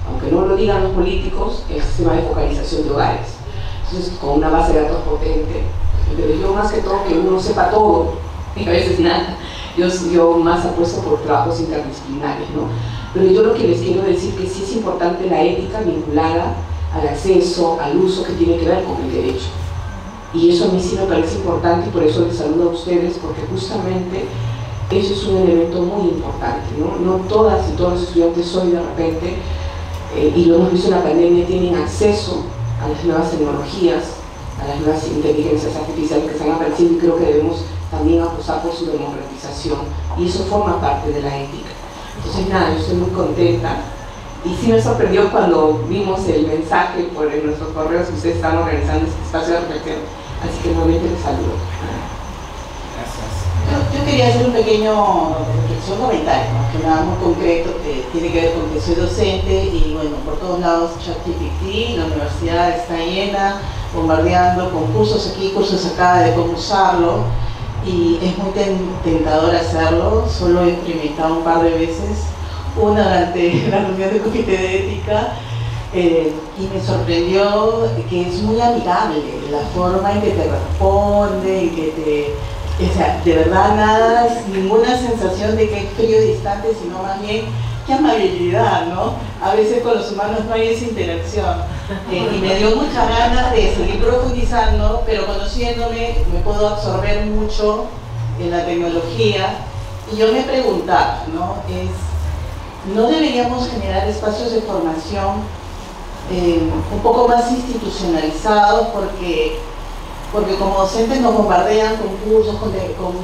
H: aunque no lo digan los políticos, el sistema de focalización de hogares. Entonces, con una base de datos potente. Pero yo más que todo que uno sepa todo y a veces nada. Yo más apuesto por trabajos interdisciplinarios, ¿no? Pero yo lo que les quiero decir que sí es importante la ética vinculada al acceso, al uso que tiene que ver con el derecho. Y eso a mí sí me parece importante y por eso les saludo a ustedes, porque justamente eso es un elemento muy importante, ¿no? No todas y todos los estudiantes hoy de repente, y lo hemos visto en la pandemia, tienen acceso a las nuevas tecnologías, a las nuevas inteligencias artificiales que están apareciendo, y creo que debemos también apostar por su democratización, y eso forma parte de la ética. Entonces nada, yo estoy muy contenta, y sí me sorprendió cuando vimos el mensaje por nuestros correos que ustedes estaban organizando este espacio de reflexión, así que nuevamente les saludo.
I: Gracias. Yo quería hacer un pequeño comentario, ¿no? Que nada muy concreto, que tiene que ver con que soy docente y bueno, por todos lados ChatGPT, la universidad está llena, bombardeando con cursos aquí, cursos acá de cómo usarlo, y es muy tentador hacerlo. Solo he experimentado un par de veces, una durante la reunión del comité de ética, y me sorprendió que es muy amigable la forma en que te responde, en que o sea, de verdad nada, ninguna sensación de que es frío y distante, sino más bien qué amabilidad, ¿no? A veces con los humanos no hay esa interacción, y me dio muchas ganas de seguir profundizando, pero conociéndome me puedo absorber mucho en la tecnología. Y yo me preguntaba, ¿no deberíamos generar espacios de formación un poco más institucionalizados? Porque como docentes nos bombardean con cursos, con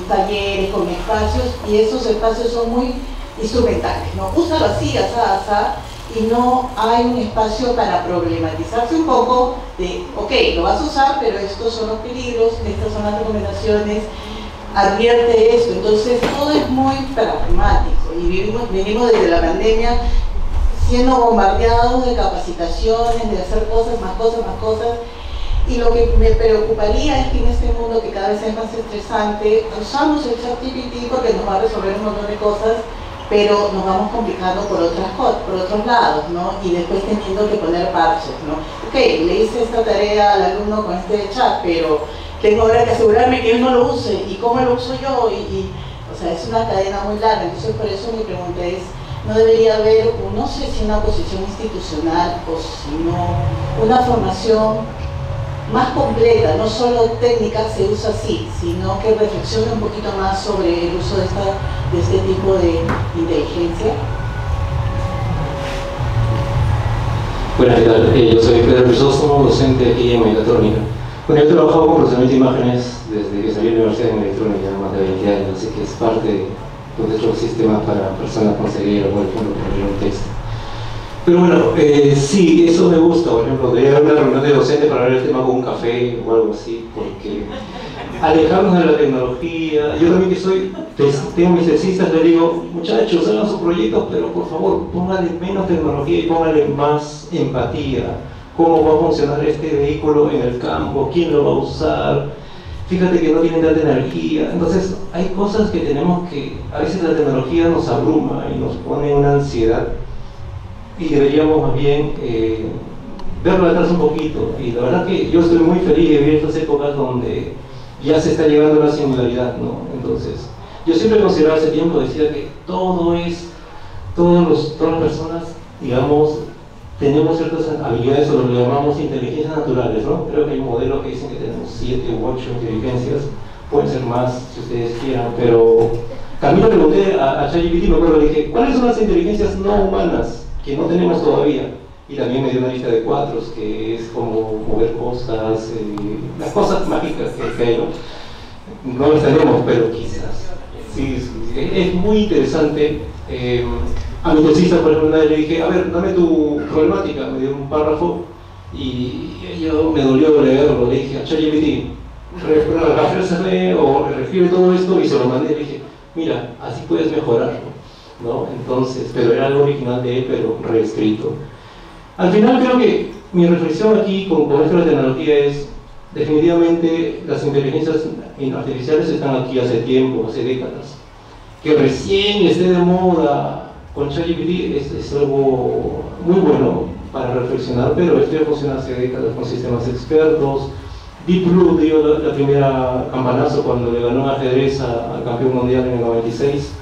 I: talleres, con espacios, y esos espacios son muy instrumentales, ¿no? Úsalo así, asá, y no hay un espacio para problematizarse un poco de, ok, lo vas a usar, pero estos son los peligros, estas son las recomendaciones, advierte esto. Entonces todo es muy pragmático, y venimos desde la pandemia siendo bombardeados de capacitaciones, de hacer cosas, más cosas, y lo que me preocuparía es que en este mundo que cada vez es más estresante, usamos el ChatGPT porque nos va a resolver un montón de cosas, pero nos vamos complicando por otros lados, ¿no? Y después teniendo que poner parches, ¿no? Ok, le hice esta tarea al alumno con este chat, pero tengo ahora que asegurarme que él no lo use, y cómo lo uso yo, o sea, es una cadena muy larga. Entonces por eso mi pregunta es, ¿no debería haber, no sé si una posición institucional o si no, una formación más completa, no solo técnica se usa así, sino que reflexione un poquito más sobre el uso de este tipo de inteligencia.
G: Buenas, ¿qué tal? Yo soy Pedro Crisóstomo, docente aquí en mecatrónica. Bueno, yo he trabajado con procesamiento de imágenes desde que salí de la universidad en electrónica, más de 20 años, así que es parte de nuestros sistemas para personas con ceguera, por ejemplo, para leer un texto. Pero bueno, sí, eso me gusta, por ejemplo, de ir a una reunión de docentes para ver el tema con un café o algo así, porque alejarnos de la tecnología, yo también que tengo mis tesistas, le digo, muchachos, hagan sus proyectos, pero por favor, pónganle menos tecnología y pónganle más empatía. ¿Cómo va a funcionar este vehículo en el campo? ¿Quién lo va a usar? Fíjate que no tienen tanta energía. Entonces, hay cosas que tenemos que, a veces la tecnología nos abruma y nos pone una ansiedad, y deberíamos más bien verlo atrás un poquito. Y la verdad que yo estoy muy feliz de vivir estas épocas donde ya se está llegando a la singularidad, ¿no? Entonces, yo siempre consideraba hace tiempo, decía que todas las personas, digamos, tenemos ciertas habilidades o lo que llamamos inteligencias naturales, ¿no? Creo que hay modelos que dicen que tenemos 7 u 8 inteligencias, pueden ser más si ustedes quieran, pero también le pregunté a ChatGPT, me acuerdo, le dije, ¿cuáles son las inteligencias no humanas que no tenemos todavía? Y también me dio una lista de 4, que es como mover cosas, las cosas mágicas que hay, ¿no? No las tenemos, pero quizás. Sí, es muy interesante. A mi tesista, por ejemplo, una vez le dije, a ver, dame tu problemática, me dio un párrafo y yo me dolió leerlo, le dije a ChatGPT, refrescame o reescribe todo esto, y se lo mandé y le dije, mira, así puedes mejorarlo, ¿no? Entonces, pero era algo original de él, pero reescrito. Al final creo que mi reflexión aquí con esto de la tecnología es, definitivamente las inteligencias artificiales están aquí hace tiempo, hace décadas. Que recién esté de moda con ChatGPT es algo muy bueno para reflexionar, pero esto ya funciona hace décadas con sistemas expertos. Deep Blue dio la primera campanazo cuando le ganó ajedrez al campeón mundial en el 96.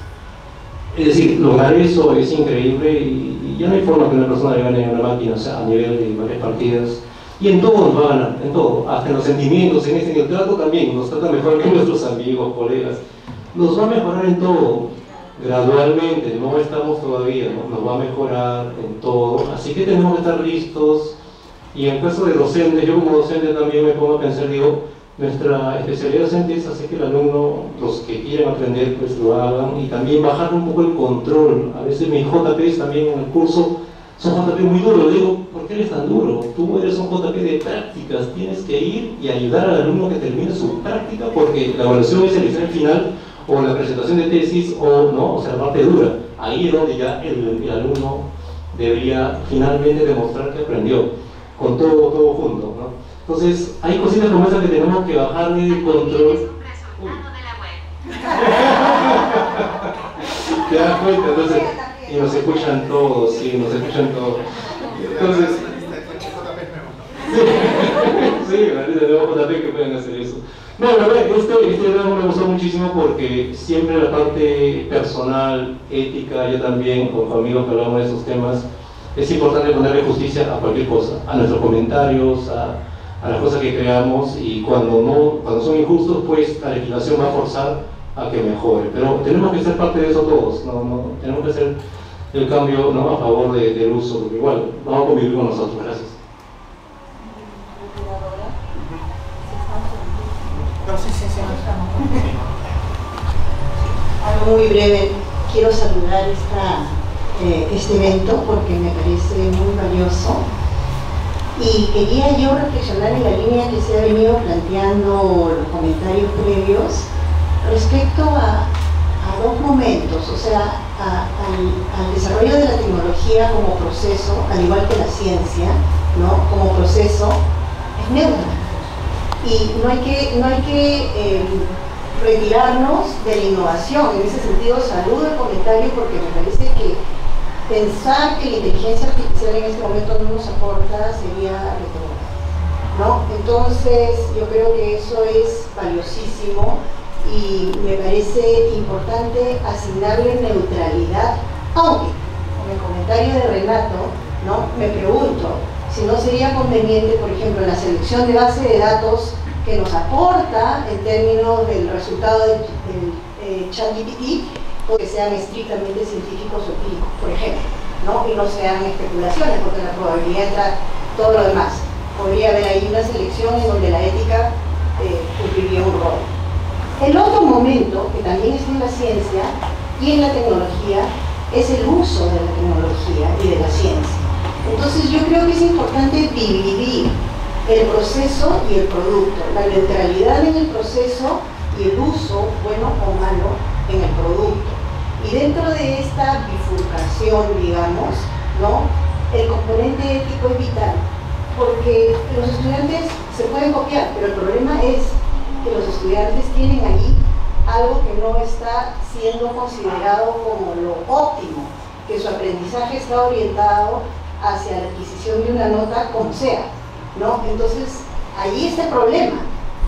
G: Es decir, lograr eso es increíble y ya no hay forma que una persona le gane a una máquina, o sea, a nivel de varias partidas. Y en todo nos va a ganar, en todo, hasta en los sentimientos, en el trato también, nos trata mejor que nuestros amigos, colegas. Nos va a mejorar en todo, gradualmente, no estamos todavía, ¿no? Nos va a mejorar en todo, así que tenemos que estar listos. Y en el caso de docentes, yo como docente también me pongo a pensar, digo, nuestra especialidad docente es hacer que el alumno, los que quieran aprender, pues lo hagan, y también bajar un poco el control. A veces mis JPs también en el curso son JP muy duros. Le digo, ¿por qué eres tan duro? Tú eres un JP de prácticas, tienes que ir y ayudar al alumno que termine su práctica, porque la evaluación es el examen final, o la presentación de tesis, o no, o sea, la parte dura. Ahí es donde ya el alumno debería finalmente demostrar que aprendió, con todo junto, ¿no? Entonces, hay cositas como esas que tenemos que bajarle el control. ¿Te das cuenta? Entonces, y nos escuchan todos, sí, nos escuchan todos. Entonces, sí, de nuevo JP que pueden hacer eso. No, la verdad, este drama me gustó muchísimo porque siempre la parte personal, ética, yo también, con amigos que hablamos de esos temas, es importante ponerle justicia a cualquier cosa, a nuestros comentarios, a las cosas que creamos, y cuando son injustos, pues la legislación va a forzar a que mejore. Pero tenemos que ser parte de eso todos, ¿no? Tenemos que hacer el cambio, ¿no?, a favor del uso, porque igual vamos a convivir con nosotros. Gracias.
J: Algo muy breve, quiero saludar este evento porque me parece muy valioso, y quería yo reflexionar en la línea que se ha venido planteando los comentarios previos respecto a dos momentos, o sea, al desarrollo de la tecnología como proceso, al igual que la ciencia, ¿no?, como proceso, es neutro. Y no hay que retirarnos de la innovación. En ese sentido, saludo el comentario porque me parece que pensar que la inteligencia artificial en este momento no nos aporta sería retrógrado, ¿no? Entonces, yo creo que eso es valiosísimo y me parece importante asignarle neutralidad, aunque con el comentario de Renato, ¿no?, me pregunto si no sería conveniente, por ejemplo, la selección de base de datos que nos aporta en términos del resultado del ChatGPT, que sean estrictamente científicos o empíricos, por ejemplo, ¿no? Y no sean especulaciones, porque la probabilidad entra todo lo demás. Podría haber ahí una selección en donde la ética cumpliría un rol. El otro momento, que también está en la ciencia y en la tecnología, es el uso de la tecnología y de la ciencia. Entonces yo creo que es importante dividir el proceso y el producto, la neutralidad en el proceso y el uso, bueno o malo, en el producto. Y dentro de esta bifurcación, digamos, ¿no?, el componente ético es vital, porque los estudiantes se pueden copiar, pero el problema es que los estudiantes tienen allí algo que no está siendo considerado como lo óptimo, que su aprendizaje está orientado hacia la adquisición de una nota como sea, ¿no? Entonces, ahí está el problema,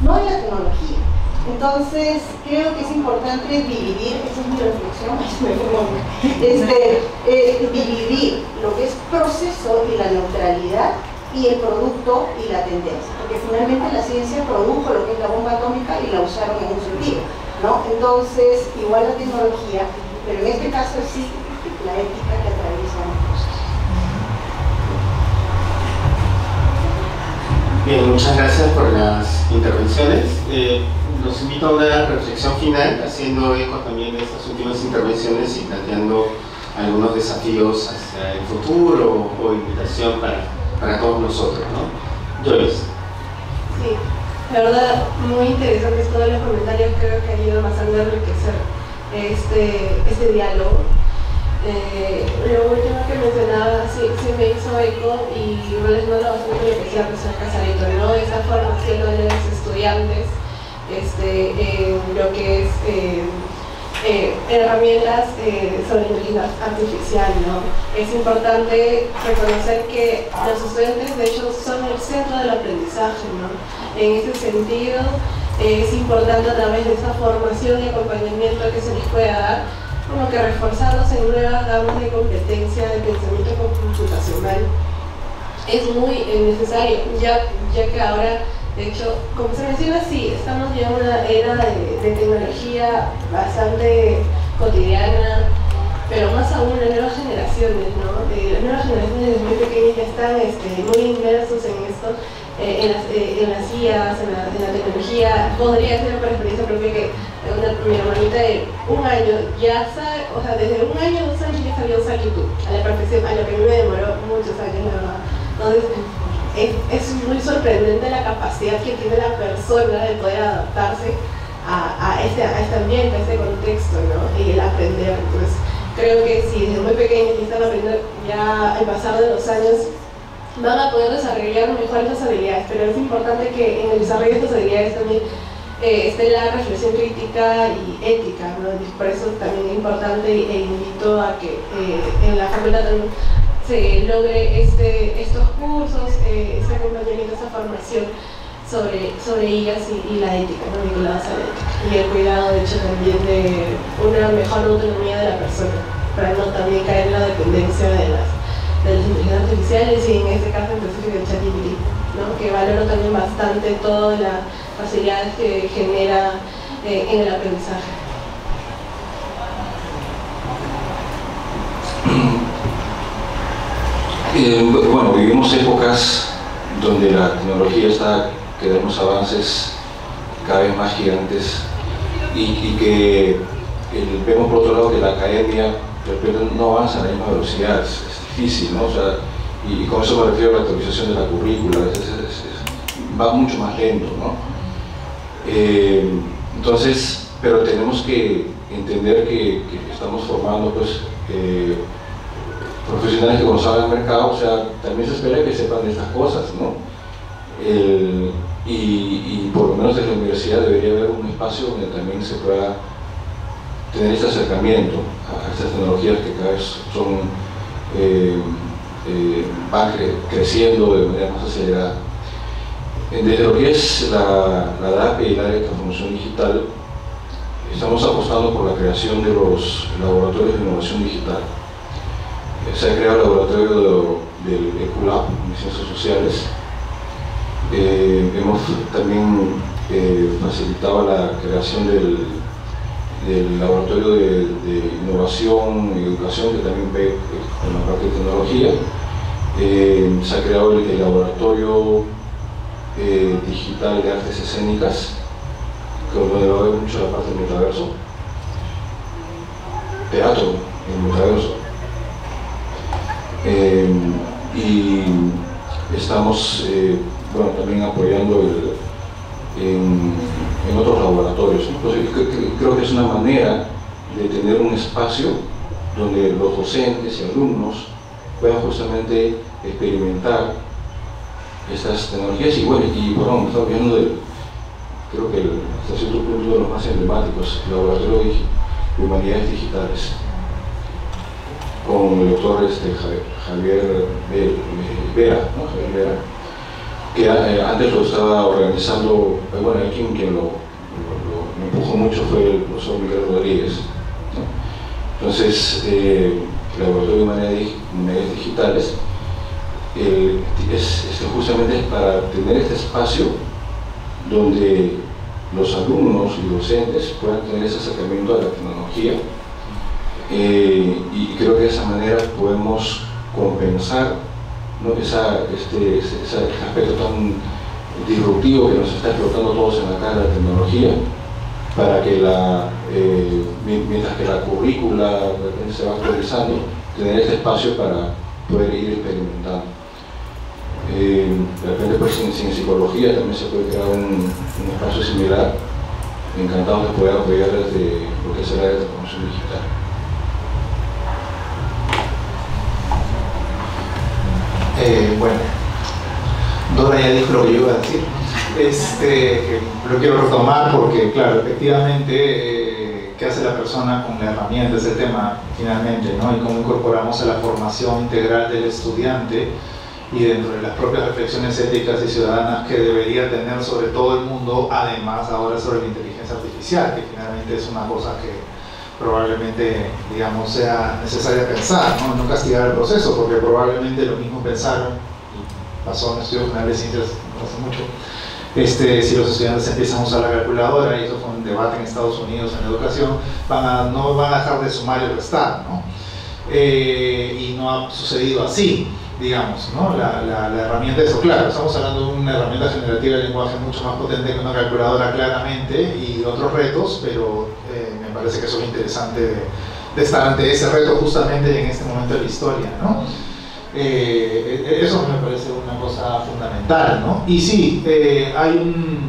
J: no en la tecnología. Entonces, creo que es importante dividir, esa es mi reflexión, dividir lo que es proceso y la neutralidad y el producto y la tendencia, porque finalmente la ciencia produjo lo que es la bomba atómica y la usaron en un sentido, ¿no? Entonces, igual la tecnología, pero en este caso sí la ética que atraviesa los procesos.
A: Bien, muchas gracias por las intervenciones. Los invito a una reflexión final, haciendo eco también de estas últimas intervenciones y planteando algunos desafíos hacia el futuro o invitación para todos nosotros, ¿no? Joyce.
B: Sí, la verdad, muy interesantes todos los comentarios, creo que ayudan bastante a enriquecer este diálogo. Lo último que mencionaba sí me hizo eco y relacionado bastante con lo que decía la profesora Casarito, ¿no? Esa formación de los estudiantes, lo que es herramientas sobre inteligencia artificial, ¿no? Es importante reconocer que los estudiantes de hecho son el centro del aprendizaje, ¿no? En ese sentido es importante a través de esa formación y acompañamiento que se les pueda dar, como que reforzarlos en nuevas gamas de competencia de pensamiento computacional. Es muy necesario, ya que ahora, de hecho, como se menciona, sí, estamos ya en una era de tecnología bastante cotidiana, pero más aún las nuevas generaciones, ¿no? Las nuevas generaciones desde muy pequeñas ya están muy inmersos en esto, en las IAs, en la tecnología. Podría ser por experiencia propia que mi hermanita de 1 año ya sabe, o sea, desde 1 año, 2 años ya sabía usar YouTube a la perfección, a lo que a mí me demoró muchos años, la verdad. Entonces, es muy sorprendente la capacidad que tiene la persona de poder adaptarse a este ambiente, a este contexto, ¿no? Y el aprender. Entonces, creo que si desde muy pequeños están aprendiendo, ya al pasar de los años van a poder desarrollar mejor estas habilidades, pero es importante que en el desarrollo de estas habilidades también esté la reflexión crítica y ética, ¿no? Y por eso también es importante e invito a que en la facultad también se logre estos cursos, este acompañamiento, esta formación sobre ellas y la ética, ¿no? Vinculadas a la ética y el cuidado, de hecho, también de una mejor autonomía de la persona, para no también caer en la dependencia de las inteligencias artificiales y en este caso en específico el ChatGPT, ¿no? Que valoro también bastante todas las facilidades que genera en el aprendizaje.
C: Bueno, vivimos épocas donde la tecnología está que da unos avances cada vez más gigantes y que vemos por otro lado que la academia de repente no avanza a la misma velocidad, es difícil, ¿no? O sea, y con eso me refiero a la actualización de la currícula, va mucho más lento, ¿no? Entonces, pero tenemos que entender que estamos formando pues profesionales que cuando salgan al mercado, o sea, también se espera que sepan de estas cosas, ¿no? Y por lo menos desde la universidad debería haber un espacio donde también se pueda tener ese acercamiento a estas tecnologías que cada vez van creciendo de manera más acelerada. Desde lo que es la DAP y el área de transformación digital, estamos apostando por la creación de los laboratorios de innovación digital. Se ha creado el laboratorio del EQLab, de Ciencias Sociales. Hemos también facilitado la creación del laboratorio de innovación y educación, que también ve en la parte de tecnología. Se ha creado el laboratorio digital de artes escénicas, que donde va a ver mucho la parte del metaverso, teatro en el metaverso. Y estamos bueno, también apoyando en otros laboratorios. Entonces, creo que es una manera de tener un espacio donde los docentes y alumnos puedan justamente experimentar estas tecnologías. Y bueno, estamos viendo creo que hasta cierto punto de los más emblemáticos, el laboratorio de humanidades digitales, con el doctor Javier Vera, ¿no? Javier Vera, que antes lo estaba organizando, bueno, quien lo empujó mucho fue el profesor Miguel Rodríguez, ¿no? Entonces, el laboratorio de humanidades digitales justamente es para tener este espacio donde los alumnos y docentes puedan tener ese acercamiento a la tecnología. Y creo que de esa manera podemos compensar, ¿no? ese aspecto tan disruptivo que nos está explotando todos en la cara de la tecnología, para que mientras que la currícula se va actualizando, tener este espacio para poder ir experimentando. De repente, pues, sin psicología también se puede crear un espacio similar. Encantados de poder apoyar desde lo que es el área de transformación digital.
D: Bueno, Dora ya dijo lo que yo iba a decir. Lo quiero retomar porque, claro, efectivamente, ¿qué hace la persona con la herramienta? Es el tema, finalmente, ¿no? Y cómo incorporamos a la formación integral del estudiante y dentro de las propias reflexiones éticas y ciudadanas que debería tener sobre todo el mundo, además ahora sobre la inteligencia artificial, que finalmente es una cosa que probablemente, digamos, sea necesaria pensar, ¿no? No castigar el proceso, porque probablemente lo mismo pensaron, y pasó en el Estudio General de Ciencias no hace mucho, si los estudiantes empiezan a usar la calculadora, y eso fue un debate en Estados Unidos en la educación, no van a dejar de sumar y restar, ¿no? Y no ha sucedido así, digamos, ¿no? La herramienta de eso, claro, estamos hablando de una herramienta generativa de lenguaje mucho más potente que una calculadora claramente, y otros retos, pero me parece que eso es lo interesante de estar ante ese reto justamente en este momento de la historia, ¿no? Eso me parece una cosa fundamental, ¿no? Y sí, hay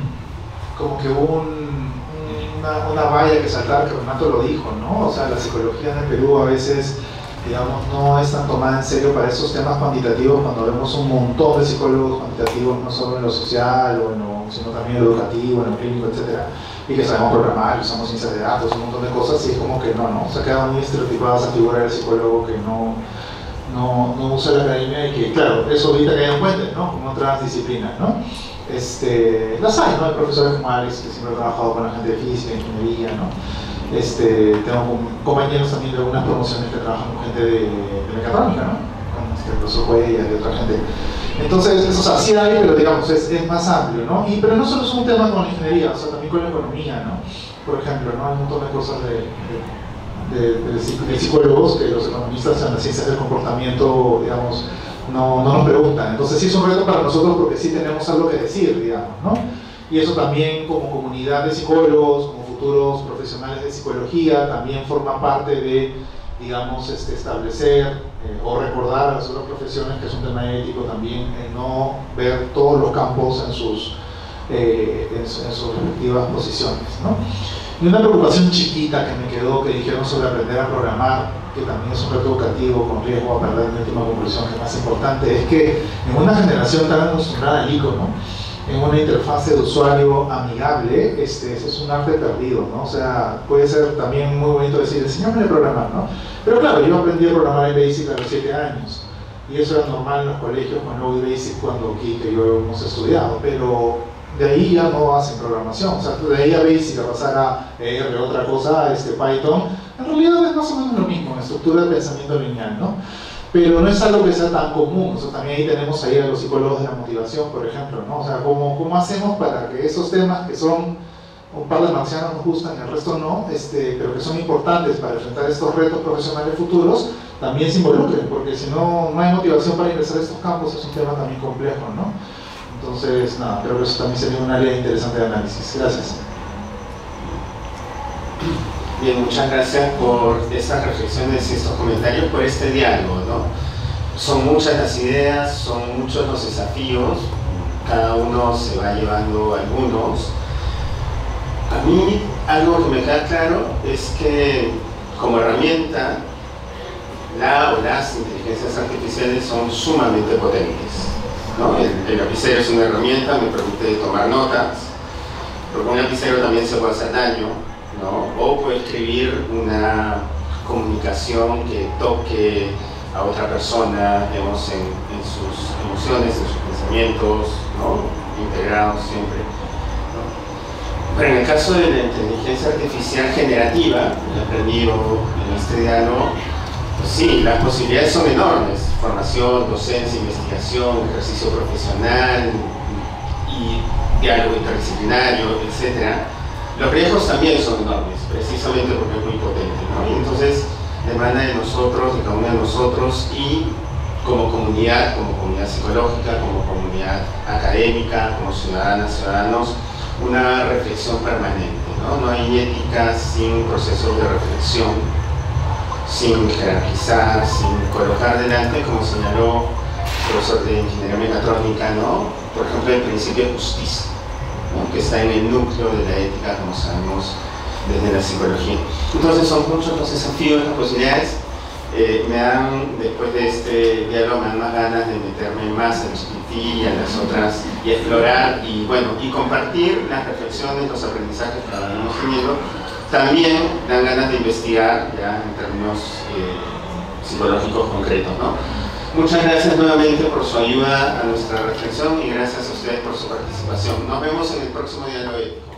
D: como que una valla que saltar, que Renato lo dijo, ¿no? O sea, la psicología en el Perú a veces, digamos, no es tan tomada en serio para esos temas cuantitativos, cuando vemos un montón de psicólogos cuantitativos, no solo en lo social, sino también en lo educativo, en lo clínico, etc. Y que sabemos programar, usamos ciencias de datos, un montón de cosas, y es como que no, se ha quedado muy estereotipada esa figura del psicólogo que no usa la academia, y que, claro, eso ahorita que hay puentes, ¿no? Como otras disciplinas, ¿no? Las hay, ¿no? Hay profesores como Alex, que siempre ha trabajado con la gente de física, ingeniería, ¿no? Tengo compañeros también de algunas promociones que trabajan con gente de mecatrónica, ¿no? Con el profesor Huella y otra gente. Entonces, eso, o sea, sí hay, pero digamos, es más amplio, ¿no? Pero no solo es un tema con la ingeniería, o sea, también con la economía, ¿no? Por ejemplo, ¿no? Hay un montón de cosas de psicólogos que los economistas en las ciencias del comportamiento, digamos, no nos preguntan. Entonces sí es un reto para nosotros porque sí tenemos algo que decir, digamos, ¿no? Y eso también, como comunidad de psicólogos, como futuros profesionales de psicología, también forma parte de, digamos, establecer o recordar a las otras profesiones, que es un tema ético también, no ver todos los campos en sus respectivas posiciones, ¿no? Y una preocupación chiquita que me quedó, que dijeron sobre aprender a programar, que también es un reto educativo con riesgo a perder mi última conclusión, que es más importante, es que en una generación tan acostumbrada al icono, en una interfaz de usuario amigable, ese es un arte perdido, ¿no? O sea, puede ser también muy bonito decir, enséñame a programar, ¿no? Pero claro, yo aprendí a programar en BASIC a los 7 años, y eso era normal en los colegios con Logo y BASIC cuando aquí que yo hemos estudiado, pero de ahí ya no hacen programación, o sea, de ahí a BASIC a pasar a R, otra cosa, Python, en realidad es más o menos lo mismo, en estructura de pensamiento lineal, ¿no? pero no es algo que sea tan común. Nosotros también ahí tenemos ahí a los psicólogos de la motivación, por ejemplo, ¿no? O sea, ¿cómo hacemos para que esos temas que son un par de marcianos nos gustan y el resto no, pero que son importantes para enfrentar estos retos profesionales futuros, también se involucren? Porque si no hay motivación para ingresar a estos campos, es un tema también complejo, ¿no? Entonces, nada, creo que eso también sería un área interesante de análisis. Gracias.
A: Bien, muchas gracias por estas reflexiones y estos comentarios, por este diálogo, ¿no? Son muchas las ideas, son muchos los desafíos, cada uno se va llevando algunos. A mí, algo que me queda claro es que como herramienta, la o las inteligencias artificiales son sumamente potentes, ¿no? El lapicero es una herramienta, me permite tomar notas, pero con un lapicero también se puede hacer daño, ¿no? O puede escribir una comunicación que toque a otra persona, digamos, en sus emociones, en sus pensamientos, ¿no? Integrados siempre, ¿no? Pero en el caso de la inteligencia artificial generativa, he aprendido en este diálogo, pues sí, las posibilidades son enormes: formación, docencia, investigación, ejercicio profesional y diálogo interdisciplinario, etc. Los riesgos también son enormes, precisamente porque es muy potente, ¿no? Y entonces demanda de nosotros, de cada uno de nosotros, y como comunidad psicológica, como comunidad académica, como ciudadanas, ciudadanos, una reflexión permanente, ¿no? No hay ética sin procesos de reflexión, sin jerarquizar, sin colocar delante, como señaló el profesor de ingeniería mecatrónica, ¿no? Por ejemplo, el principio de justicia, ¿no? Que está en el núcleo de la ética, como sabemos desde la psicología. Entonces son muchos los desafíos, las posibilidades. Después de este diálogo, me dan más ganas de meterme más en GPT y a las otras, y explorar, y bueno, y compartir las reflexiones, los aprendizajes que vamos teniendo. También dan ganas de investigar, ya en términos psicológicos concretos, ¿no? Muchas gracias nuevamente por su ayuda a nuestra reflexión y gracias a ustedes por su participación. Nos vemos en el próximo diálogo ético.